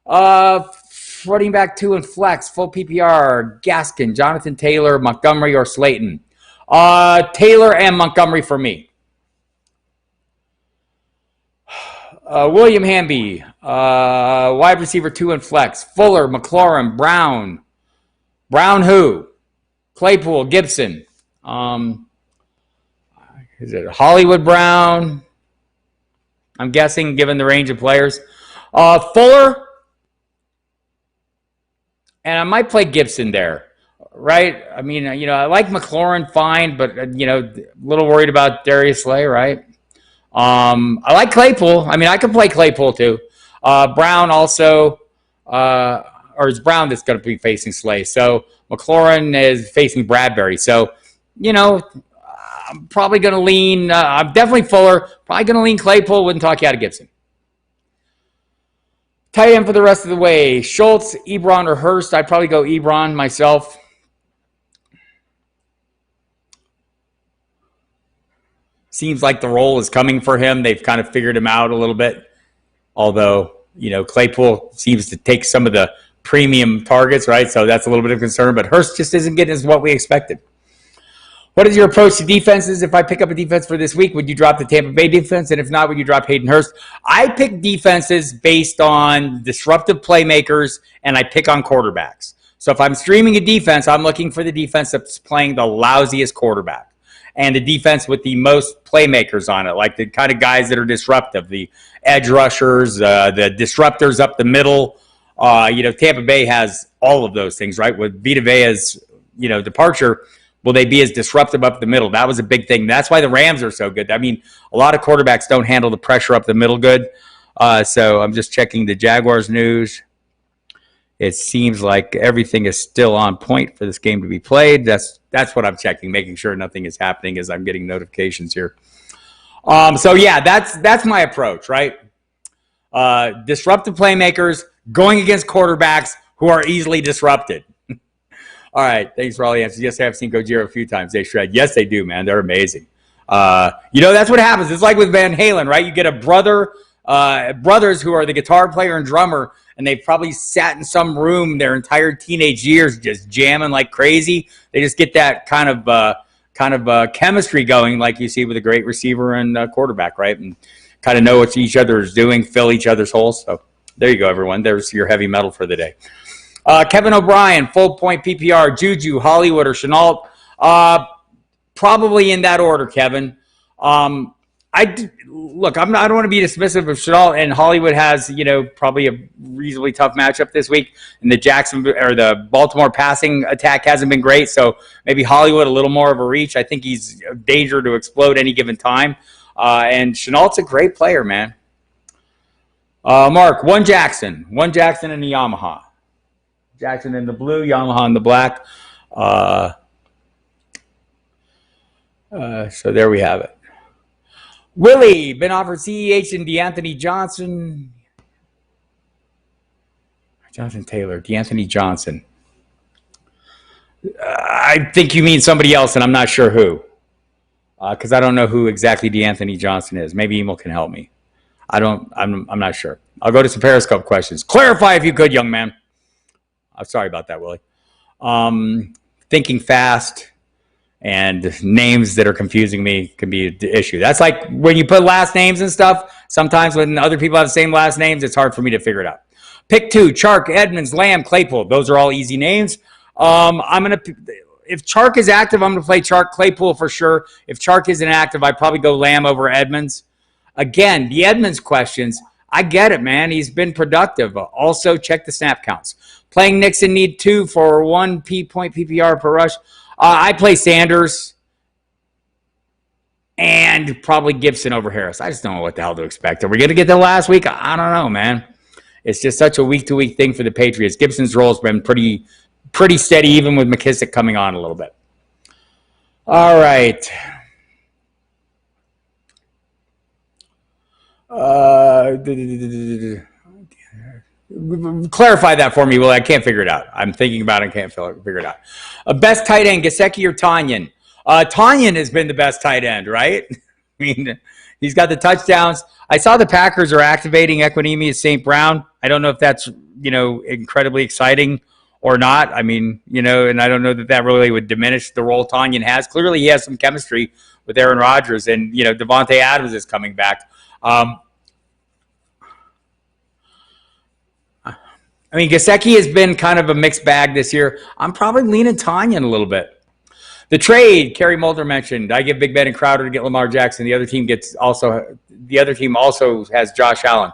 running back 2 and flex, full PPR, Gaskin, Jonathan Taylor, Montgomery, or Slayton. Taylor and Montgomery for me. William Hamby, wide receiver 2 and flex, Fuller, McLaurin, Brown, Brown who? Claypool, Gibson. Is it Hollywood Brown? I'm guessing, given the range of players. Fuller. And I might play Gibson there, right? I mean, I like McLaurin fine, but, a little worried about Darius Slay, right? I like Claypool. I mean, I can play Claypool too. Brown also, or it's Brown that's going to be facing Slay. So McLaurin is facing Bradbury. So, I'm probably going to lean, I'm definitely Fuller, probably going to lean Claypool, wouldn't talk you out of Gibson. Tight end for the rest of the way. Schultz, Ebron, or Hurst. I'd probably go Ebron myself. Seems like the role is coming for him. They've kind of figured him out a little bit. Although, Claypool seems to take some of the premium targets, right? So that's a little bit of concern. But Hurst just isn't getting as what we expected. What is your approach to defenses? If I pick up a defense for this week, would you drop the Tampa Bay defense? And if not, would you drop Hayden Hurst? I pick defenses based on disruptive playmakers, and I pick on quarterbacks. So if I'm streaming a defense, I'm looking for the defense that's playing the lousiest quarterback and the defense with the most playmakers on it, like the kind of guys that are disruptive, the edge rushers, the disruptors up the middle. Tampa Bay has all of those things, right? With Vita Vea's, departure, will they be as disruptive up the middle? That was a big thing. That's why the Rams are so good. I mean, a lot of quarterbacks don't handle the pressure up the middle good. So I'm just checking the Jaguars news. It seems like everything is still on point for this game to be played. That's what I'm checking, making sure nothing is happening as I'm getting notifications here. So yeah, that's my approach, right? Disruptive playmakers going against quarterbacks who are easily disrupted. All right, thanks for all the answers. Yes, I have seen Gojira a few times. They shred. Yes, they do, man. They're amazing. That's what happens. It's like with Van Halen, right? You get a brothers who are the guitar player and drummer, and they've probably sat in some room their entire teenage years just jamming like crazy. They just get that kind of chemistry going, like you see with a great receiver and quarterback, right? And kind of know what each other is doing, fill each other's holes. So there you go, everyone. There's your heavy metal for the day. Kevin O'Brien, full point PPR, Juju, Hollywood, or Chenault. Probably in that order, Kevin. I don't want to be dismissive of Chenault, and Hollywood has, probably a reasonably tough matchup this week. And the Baltimore passing attack hasn't been great, so maybe Hollywood a little more of a reach. I think he's a danger to explode any given time. And Chenault's a great player, man. Mark, one Jackson in the Yamaha. Jackson in the blue, Yamaha in the black. So there we have it. Willie, been offered CEH and DeAnthony Johnson. Jonathan Taylor, DeAnthony Johnson. I think you mean somebody else, and I'm not sure who. Because I don't know who exactly DeAnthony Johnson is. Maybe Emil can help me. I'm not sure. I'll go to some Periscope questions. Clarify if you could, young man. I'm sorry about that, Willie. Thinking fast and names that are confusing me can be an issue. That's like when you put last names and stuff. Sometimes when other people have the same last names, it's hard for me to figure it out. Pick two: Chark, Edmonds, Lamb, Claypool. Those are all easy names. If Chark is active, I'm going to play Chark. Claypool for sure. If Chark isn't active, I'd probably go Lamb over Edmonds. Again, the Edmonds questions, I get it, man. He's been productive. Also, check the snap counts. Playing Nixon need 2 for 1 point PPR per rush. I play Sanders and probably Gibson over Harris. I just don't know what the hell to expect. Are we going to get there last week? I don't know, man. It's just such a week-to-week thing for the Patriots. Gibson's role has been pretty steady, even with McKissick coming on a little bit. All right. Clarify that for me, Will. I can't figure it out. I'm thinking about it and can't figure it out. Best tight end, Gesicki or Tonyan? Tonyan has been the best tight end, right? I mean, he's got the touchdowns. I saw the Packers are activating Equanimeous St. Brown. I don't know if that's, incredibly exciting or not. I mean, and I don't know that really would diminish the role Tonyan has. Clearly, he has some chemistry with Aaron Rodgers, and, Devontae Adams is coming back. I mean, Gesicki has been kind of a mixed bag this year. I'm probably leaning Tanyan a little bit. The trade, Kerry Mulder mentioned. I give Big Ben and Crowder to get Lamar Jackson. The other team also has Josh Allen.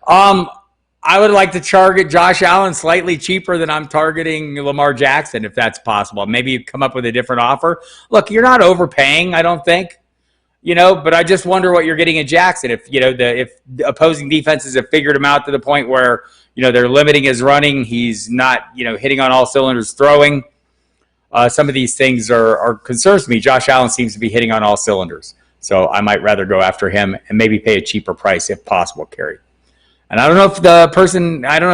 I would like to target Josh Allen slightly cheaper than I'm targeting Lamar Jackson, if that's possible. Maybe you come up with a different offer. Look, you're not overpaying, I don't think. But I just wonder what you're getting in Jackson. If if the opposing defenses have figured him out to the point where they're limiting his running, he's not hitting on all cylinders throwing. Some of these things are concerns to me. Josh Allen seems to be hitting on all cylinders, so I might rather go after him and maybe pay a cheaper price if possible, Kerry. And I don't know if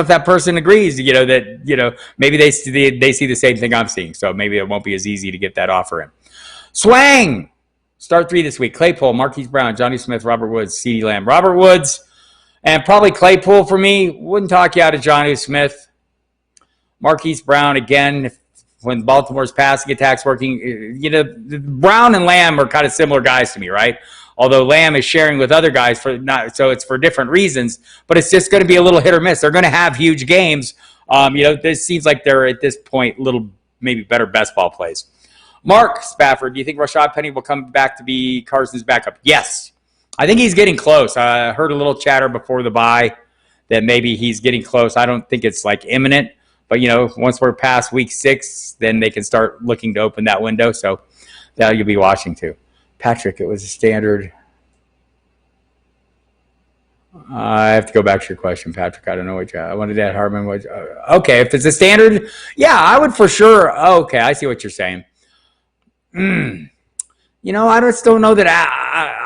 that person agrees. That maybe they see the same thing I'm seeing. So maybe it won't be as easy to get that offer in. Swang. Start 3 this week. Claypool, Marquise Brown, Johnny Smith, Robert Woods, CeeDee Lamb. Robert Woods and probably Claypool for me. Wouldn't talk you out of Johnny Smith. Marquise Brown, again, when Baltimore's passing attack's working, Brown and Lamb are kind of similar guys to me, right? Although Lamb is sharing with other guys so it's for different reasons, but it's just going to be a little hit or miss. They're going to have huge games. This seems like they're at this point maybe better best ball plays. Mark Spafford, do you think Rashad Penny will come back to be Carson's backup? Yes. I think he's getting close. I heard a little chatter before the bye that maybe he's getting close. I don't think it's imminent, but once we're past week 6, then they can start looking to open that window. So that you'll be watching too. Patrick, it was a standard. I have to go back to your question, Patrick. I don't know what I wanted that Harmon was. Okay, if it's a standard, yeah, I would for sure. Okay, I see what you're saying. I just don't know that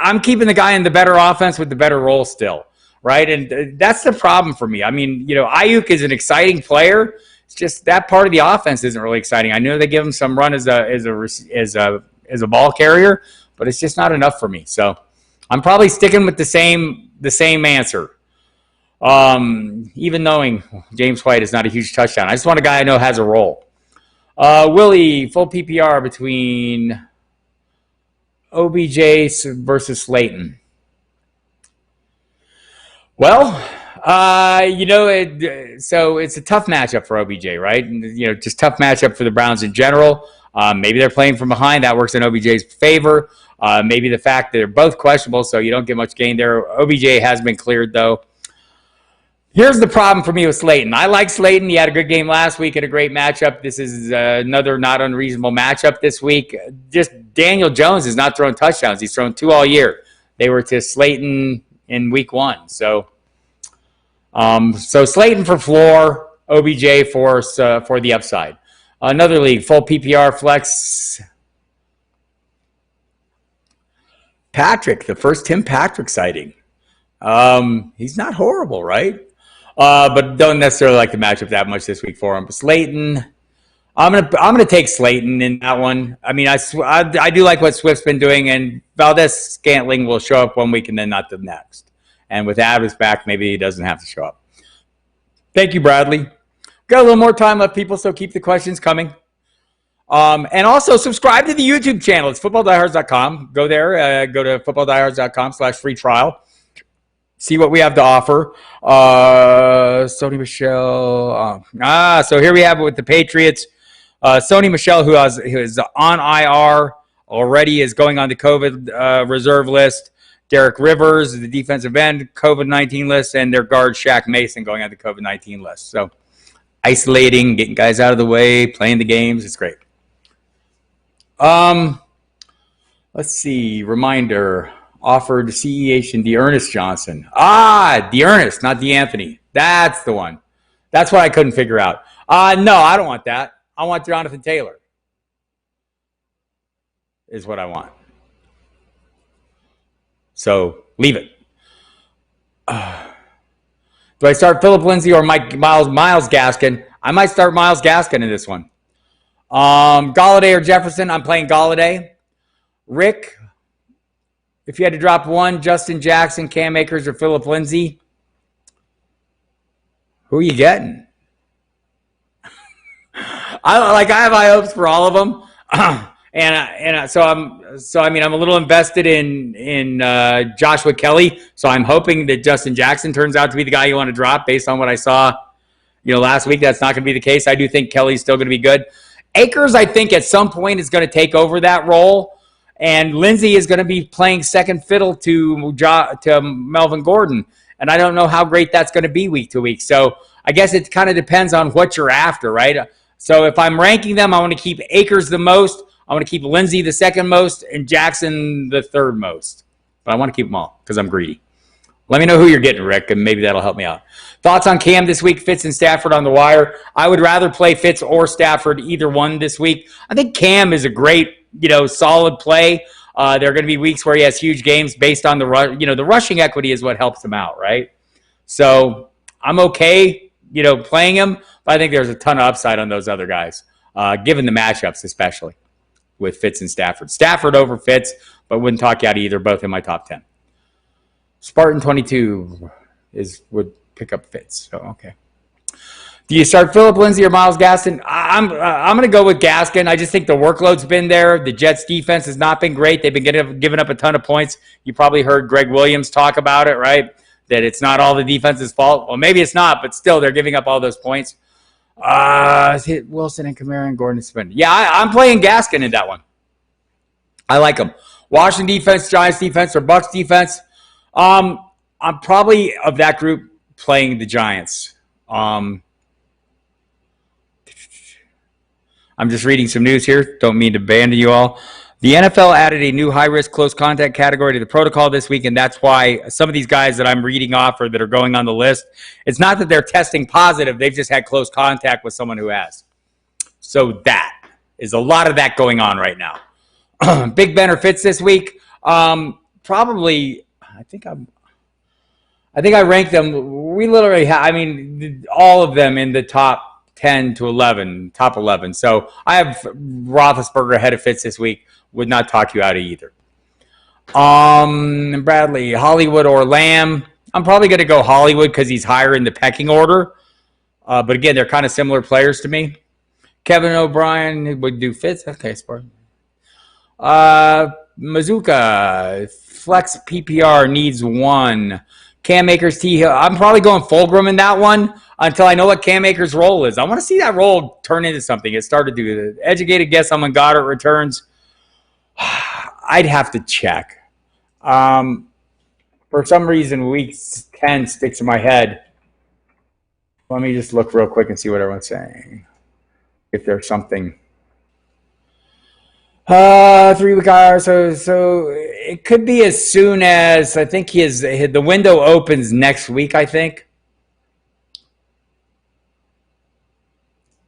I'm keeping the guy in the better offense with the better role still, right? And that's the problem for me. I mean, Ayuk is an exciting player. It's just that part of the offense isn't really exciting. I know they give him some run as a ball carrier, but it's just not enough for me. So I'm probably sticking with the same answer. Even knowing James White is not a huge touchdown. I just want a guy I know has a role. Willie, full PPR between OBJ versus Slayton. Well, so it's a tough matchup for OBJ, right? Just tough matchup for the Browns in general. Maybe they're playing from behind. That works in OBJ's favor. Maybe the fact that they're both questionable, so you don't get much gain there. OBJ has been cleared, though. Here's the problem for me with Slayton. I like Slayton. He had a good game last week and a great matchup. This is another not unreasonable matchup this week. Just Daniel Jones is not throwing touchdowns. He's thrown 2 all year. They were to Slayton in week 1. So Slayton for floor, OBJ for the upside. Another league, full PPR flex. Patrick, the first Tim Patrick sighting. He's not horrible, right? But don't necessarily like the matchup that much this week for him. But Slayton, I'm gonna take Slayton in that one. I mean, I do like what Swift's been doing, and Valdez-Scantling will show up one week and then not the next. And with Adams back, maybe he doesn't have to show up. Thank you, Bradley. Got a little more time left, people, so keep the questions coming. And also subscribe to the YouTube channel. It's footballdiehards.com. Go there. Go to footballdiehards.com/free trial. See what we have to offer. Sony Michel. So here we have it with the Patriots. Sony Michel, who is on IR already, is going on the COVID reserve list. Derek Rivers, the defensive end, COVID-19 list, and their guard Shaq Mason going on the COVID-19 list. So isolating, getting guys out of the way, playing the games. It's great. Let's see. Reminder. Offered CEH and D'Ernest Johnson. D'Ernest, not D'Anthony. That's the one. That's what I couldn't figure out. No, I don't want that. I want Jonathan Taylor. Is what I want. So leave it. Do I start Philip Lindsay or Myles Gaskin? I might start Myles Gaskin in this one. Galladay or Jefferson? I'm playing Galladay. Rick, if you had to drop one, Justin Jackson, Cam Akers, or Philip Lindsay, who are you getting? I have high hopes for all of them, so I'm a little invested in Joshua Kelly. So I'm hoping that Justin Jackson turns out to be the guy you want to drop based on what I saw last week. That's not going to be the case. I do think Kelly's still going to be good. Akers, I think, at some point is going to take over that role. And Lindsey is going to be playing second fiddle to Melvin Gordon. And I don't know how great that's going to be week to week. So I guess it kind of depends on what you're after, right? So if I'm ranking them, I want to keep Akers the most. I want to keep Lindsey the second most and Jackson the third most. But I want to keep them all because I'm greedy. Let me know who you're getting, Rick, and maybe that'll help me out. Thoughts on Cam this week, Fitz and Stafford on the wire? I would rather play Fitz or Stafford, either one this week. I think Cam is a great, solid play. There are going to be weeks where he has huge games based on the rushing equity is what helps him out, right? So I'm okay, playing him, but I think there's a ton of upside on those other guys, given the matchups, especially with Fitz and Stafford. Stafford over Fitz, but wouldn't talk you out of either, both in my top 10. Spartan 22 would pick up Fitz. So okay. Do you start Phillip Lindsay or Myles Gaskin? I'm going to go with Gaskin. I just think the workload's been there. The Jets defense has not been great. They've been giving up a ton of points. You probably heard Greg Williams talk about it, right? That it's not all the defense's fault. Well, maybe it's not, but still they're giving up all those points. Wilson and Kamara and Gordon Smith. Yeah, I'm playing Gaskin in that one. I like him. Washington defense, Giants defense, or Bucks defense. I'm probably of that group playing the Giants. I'm just reading some news here. Don't mean to abandon you all. The NFL added a new high-risk close contact category to the protocol this week, and that's why some of these guys that I'm reading off or that are going on the list, it's not that they're testing positive. They've just had close contact with someone who has. So that is a lot of that going on right now. Big Ben or Fitz this week? Probably. I think I ranked them. We literally all of them in the top 10 to 11, top 11. So I have Roethlisberger ahead of Fitz this week. Would not talk you out of either. Bradley, Hollywood or Lamb? I'm probably going to go Hollywood because he's higher in the pecking order. But again, they're kind of similar players to me. Kevin O'Brien would do Fitz. Okay, Spartan. Mazuka, flex PPR needs one. Cam Akers, T Hill. I'm probably going Fulgham in that one until I know what Cam Akers' role is. I want to see that role turn into something. It started to do the educated guess on when Goddard returns. I'd have to check. For some reason, week 10 sticks in my head. Let me just look real quick and see what everyone's saying. If there's something. 3-week IR. So it could be as soon as, I think the window opens next week, I think.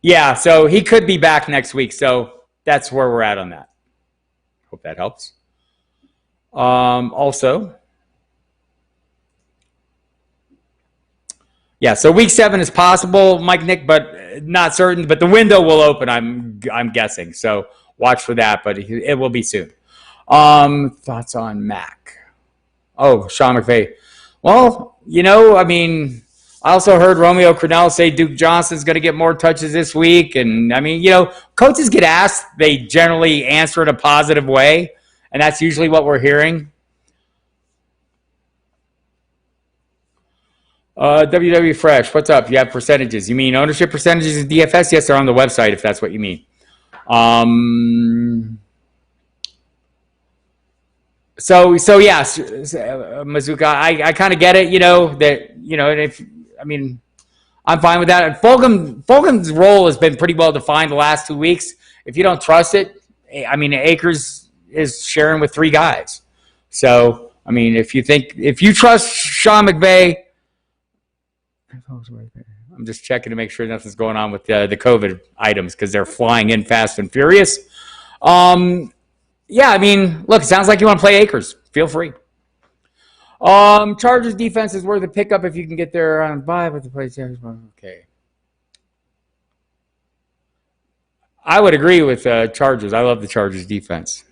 Yeah, so he could be back next week. So that's where we're at on that. Hope that helps. Also, yeah, so week 7 is possible, Mike Nick, but not certain. But the window will open, I'm guessing. So watch for that, but it will be soon. Thoughts on Mac? Oh, Sean McVay. Well, I also heard Romeo Crennel say Duke Johnson's going to get more touches this week. And, coaches get asked. They generally answer in a positive way, and that's usually what we're hearing. WW Fresh, what's up? You have percentages. You mean ownership percentages in DFS? Yes, they're on the website if that's what you mean. So yeah, Mazuka, I kind of get it, I'm fine with that. And Fulgham's role has been pretty well defined the last 2 weeks. If you don't trust it, Akers is sharing with 3 guys. So, if you trust Sean McVay, I'm just checking to make sure nothing's going on with the COVID items because they're flying in fast and furious. Look, it sounds like you want to play Akers. Feel free. Chargers defense is worth a pickup if you can get there on bye, but the place. Okay. I would agree with Chargers. I love the Chargers defense.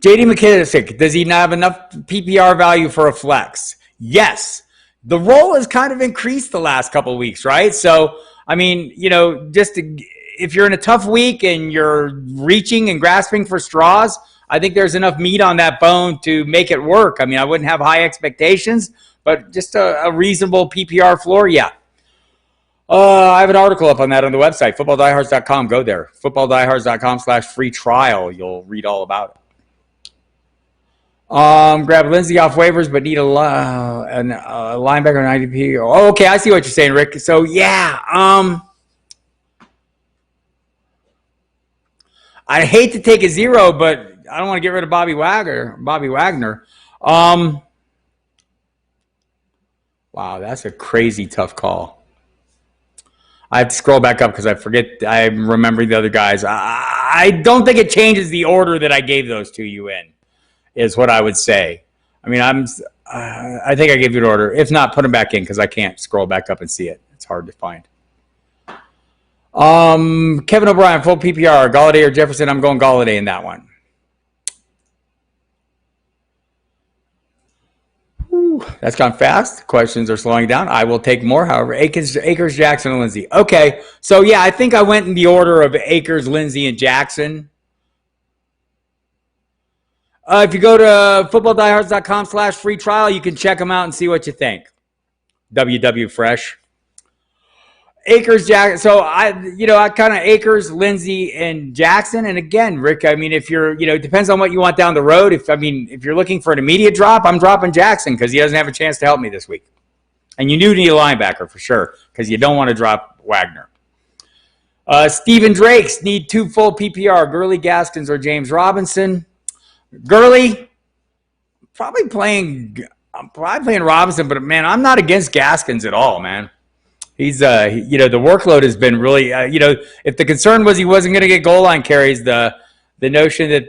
J.D. McKissick, does he not have enough PPR value for a flex? Yes. The role has kind of increased the last couple of weeks, right? So, if you're in a tough week and you're reaching and grasping for straws, I think there's enough meat on that bone to make it work. I mean, I wouldn't have high expectations, but just a reasonable PPR floor, yeah. I have an article up on that on the website, footballdiehards.com. Go there, footballdiehards.com/free trial. You'll read all about it. Grab Lindsey off waivers, but need a linebacker on IDP. Oh, okay, I see what you're saying, Rick. So yeah, I hate to take a zero, but I don't want to get rid of Bobby Wagner. Wow, that's a crazy tough call. I have to scroll back up because I forget. I'm remembering the other guys. I don't think it changes the order that I gave those to you in. Is what I would say. I mean, I think I gave you an order. If not, put them back in because I can't scroll back up and see it. It's hard to find. Kevin O'Brien, full PPR, Golladay or Jefferson. I'm going Golladay in that one. Whew, that's gone fast. Questions are slowing down. I will take more. However, Akers, Jackson, and Lindsey. Okay, so yeah, I think I went in the order of Akers, Lindsey, and Jackson. If you go to footballdiehards.com/free trial, you can check them out and see what you think. WW Fresh. Akers, Jackson. So I kind of Akers, Lindsey, and Jackson. And again, Rick, I mean, if you're, it depends on what you want down the road. If you're looking for an immediate drop, I'm dropping Jackson because he doesn't have a chance to help me this week. And you do need a linebacker for sure because you don't want to drop Wagner. Stephen Drakes need 2 full PPR, Gurley, Gaskins, or James Robinson. Gurley, probably playing Robinson, but man, I'm not against Gaskins at all, man. He's, the workload has been really, if the concern was he wasn't going to get goal line carries, the notion that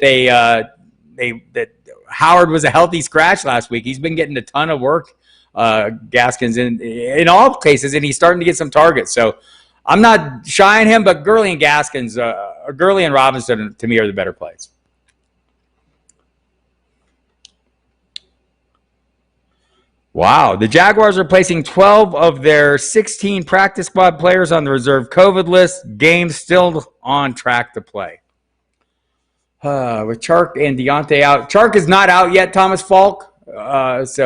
that Howard was a healthy scratch last week, he's been getting a ton of work, Gaskins in all cases, and he's starting to get some targets. So I'm not shying him, but Gurley and Gaskins, Gurley and Robinson to me are the better plays. Wow. The Jaguars are placing 12 of their 16 practice squad players on the reserve COVID list. Games still on track to play. With Chark and Deontay out. Chark is not out yet, Thomas Falk. There's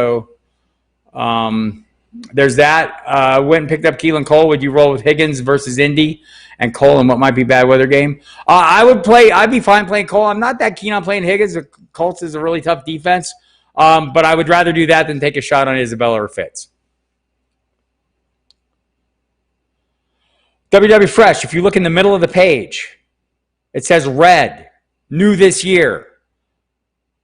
that. Went and picked up Keelan Cole. Would you roll with Higgins versus Indy and Cole in what might be a bad weather game? I'd be fine playing Cole. I'm not that keen on playing Higgins. The Colts is a really tough defense. But I would rather do that than take a shot on Isabella or Fitz. WW Fresh, if you look in the middle of the page, it says red, new this year,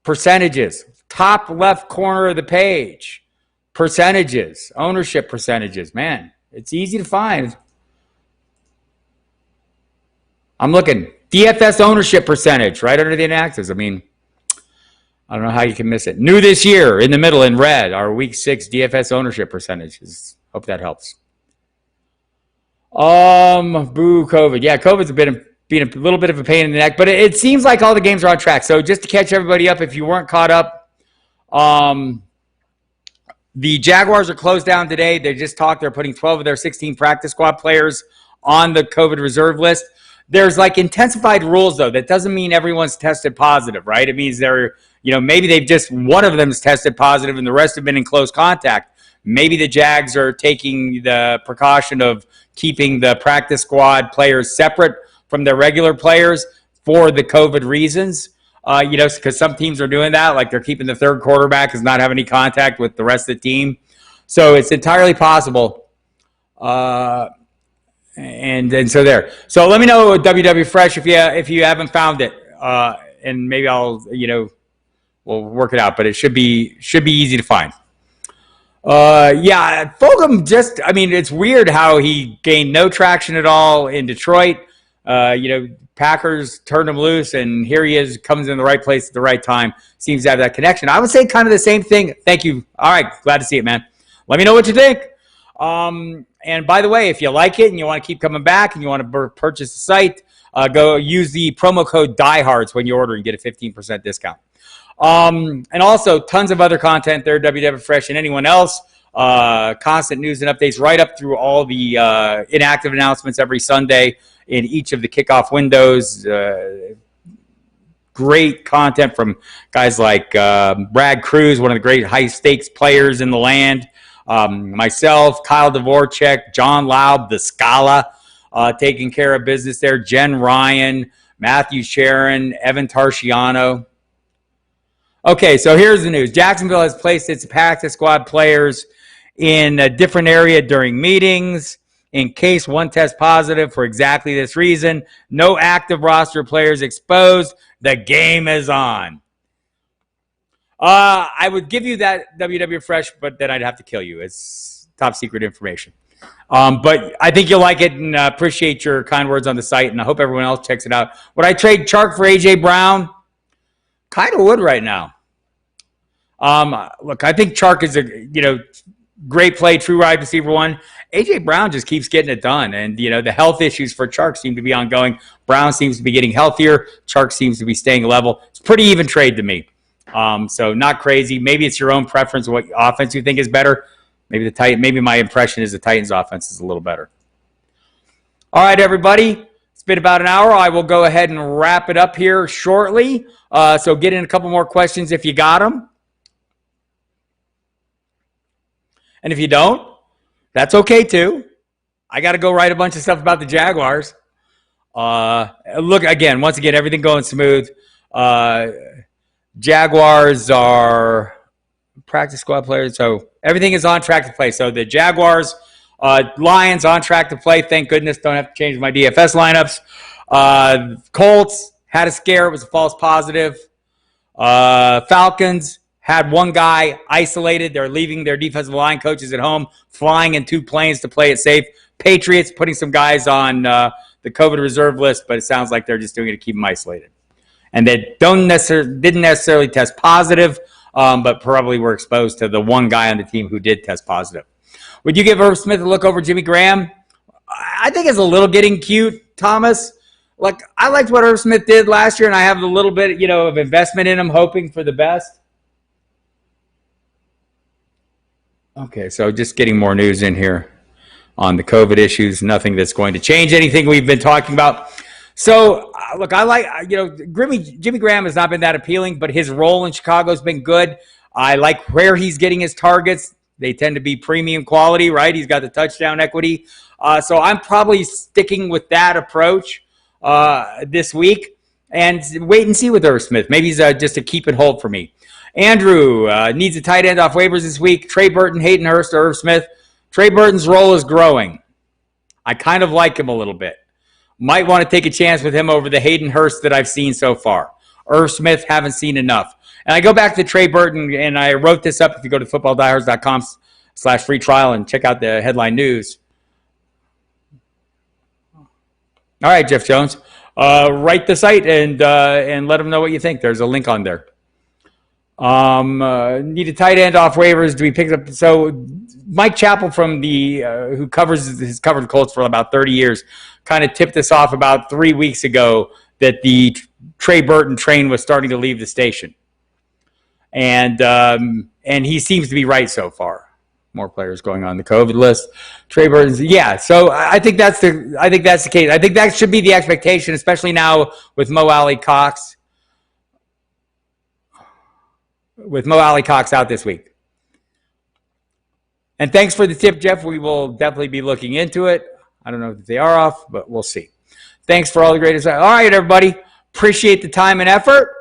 percentages, top left corner of the page, percentages, ownership percentages. Man, it's easy to find. I'm looking. DFS ownership percentage right under the inactives. I mean, I don't know how you can miss it. New this year, in the middle in red, our week 6 DFS ownership percentages. Hope that helps. Boo COVID. Yeah, COVID's been a little bit of a pain in the neck, but it seems like all the games are on track. So just to catch everybody up, if you weren't caught up, the Jaguars are closed down today. They just talked. They're putting 12 of their 16 practice squad players on the COVID reserve list. There's like intensified rules, though. That doesn't mean everyone's tested positive, right? It means maybe they've just, one of them's tested positive and the rest have been in close contact. Maybe the Jags are taking the precaution of keeping the practice squad players separate from their regular players for the COVID reasons. Because some teams are doing that, like they're keeping the third quarterback does not have any contact with the rest of the team. So it's entirely possible. And so there. So let me know WW Fresh if you haven't found it, and maybe I'll we'll work it out. But it should be easy to find. Fulgham it's weird how he gained no traction at all in Detroit. Packers turned him loose, and here he is, comes in the right place at the right time. Seems to have that connection. I would say kind of the same thing. Thank you. All right, glad to see it, man. Let me know what you think. And by the way, if you like it and you want to keep coming back and you want to purchase the site, go use the promo code DIEHARDS when you order and get a 15% discount. And also tons of other content there, WW Fresh and anyone else. Constant news and updates right up through all the inactive announcements every Sunday in each of the kickoff windows. great content from guys like Brad Cruz, one of the great high-stakes players in the land, myself, Kyle Dvorak, John Laub, the Scala, taking care of business there, Jen Ryan, Matthew Sharon, Evan Tarciano. Okay, so here's the news. Jacksonville has placed its practice squad players in a different area during meetings in case one tests positive for exactly this reason. No active roster players exposed. The game is on. I would give you that WW Fresh, but then I'd have to kill you. It's top secret information. But I think you'll like it and appreciate your kind words on the site, and I hope everyone else checks it out. Would I trade Chark for A.J. Brown? Kind of would right now. Look, I think Chark is a great play, true wide receiver one. A.J. Brown just keeps getting it done, and the health issues for Chark seem to be ongoing. Brown seems to be getting healthier. Chark seems to be staying level. It's a pretty even trade to me. So not crazy. Maybe it's your own preference what offense you think is better. Maybe my impression is the Titans' offense is a little better. All right, everybody. It's been about an hour. I will go ahead and wrap it up here shortly. So get in a couple more questions if you got them. And if you don't, that's okay too. I got to go write a bunch of stuff about the Jaguars. Look, once again, everything going smooth. Jaguars are practice squad players, so everything is on track to play. So the Jaguars, Lions on track to play. Thank goodness. Don't have to change my DFS lineups. Colts had a scare. It was a false positive. Falcons had one guy isolated. They're leaving their defensive line coaches at home, flying in 2 planes to play it safe. Patriots putting some guys on the COVID reserve list, but it sounds like they're just doing it to keep them isolated. And they didn't necessarily test positive, but probably were exposed to the one guy on the team who did test positive. Would you give Irv Smith a look over Jimmy Graham? I think it's a little getting cute, Thomas. Like, I liked what Irv Smith did last year, and I have a little bit, of investment in him, hoping for the best. Okay, so just getting more news in here on the COVID issues. Nothing that's going to change anything we've been talking about. So, look, I like, Jimmy Graham has not been that appealing, but his role in Chicago has been good. I like where he's getting his targets. They tend to be premium quality, right? He's got the touchdown equity. So I'm probably sticking with that approach this week and wait and see with Irv Smith. Maybe he's just a keep and hold for me. Andrew needs a tight end off waivers this week. Trey Burton, Hayden Hurst, or Irv Smith. Trey Burton's role is growing. I kind of like him a little bit. Might want to take a chance with him over the Hayden Hurst that I've seen so far. Irv Smith, haven't seen enough. And I go back to Trey Burton, and I wrote this up if you go to footballdiehards.com/free trial and check out the headline news. All right, Jeff Jones. Write the site and let them know what you think. There's a link on there. Need a tight end off waivers. Do we pick it up? So Mike Chappell from who has covered the Colts for about 30 years, kind of tipped us off about 3 weeks ago that the Trey Burton train was starting to leave the station, and he seems to be right so far. More players going on the COVID list. Trey Burton's, yeah. So I think that's the case. I think that should be the expectation, especially now with Mo Alley Cox. With Mo Alley Cox out this week. And thanks for the tip, Jeff. We will definitely be looking into it. I don't know if they are off, but we'll see. Thanks for all the great insight. All right, everybody. Appreciate the time and effort.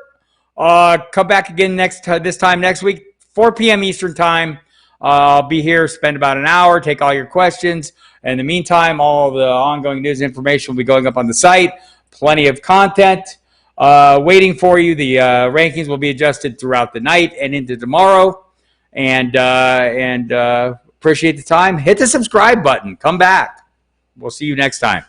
Come back again this time next week, 4 p.m. Eastern time. I'll be here, spend about an hour, take all your questions. In the meantime, all the ongoing news and information will be going up on the site. Plenty of content. Waiting for you. The rankings will be adjusted throughout the night and into tomorrow. And appreciate the time. Hit the subscribe button. Come back. We'll see you next time.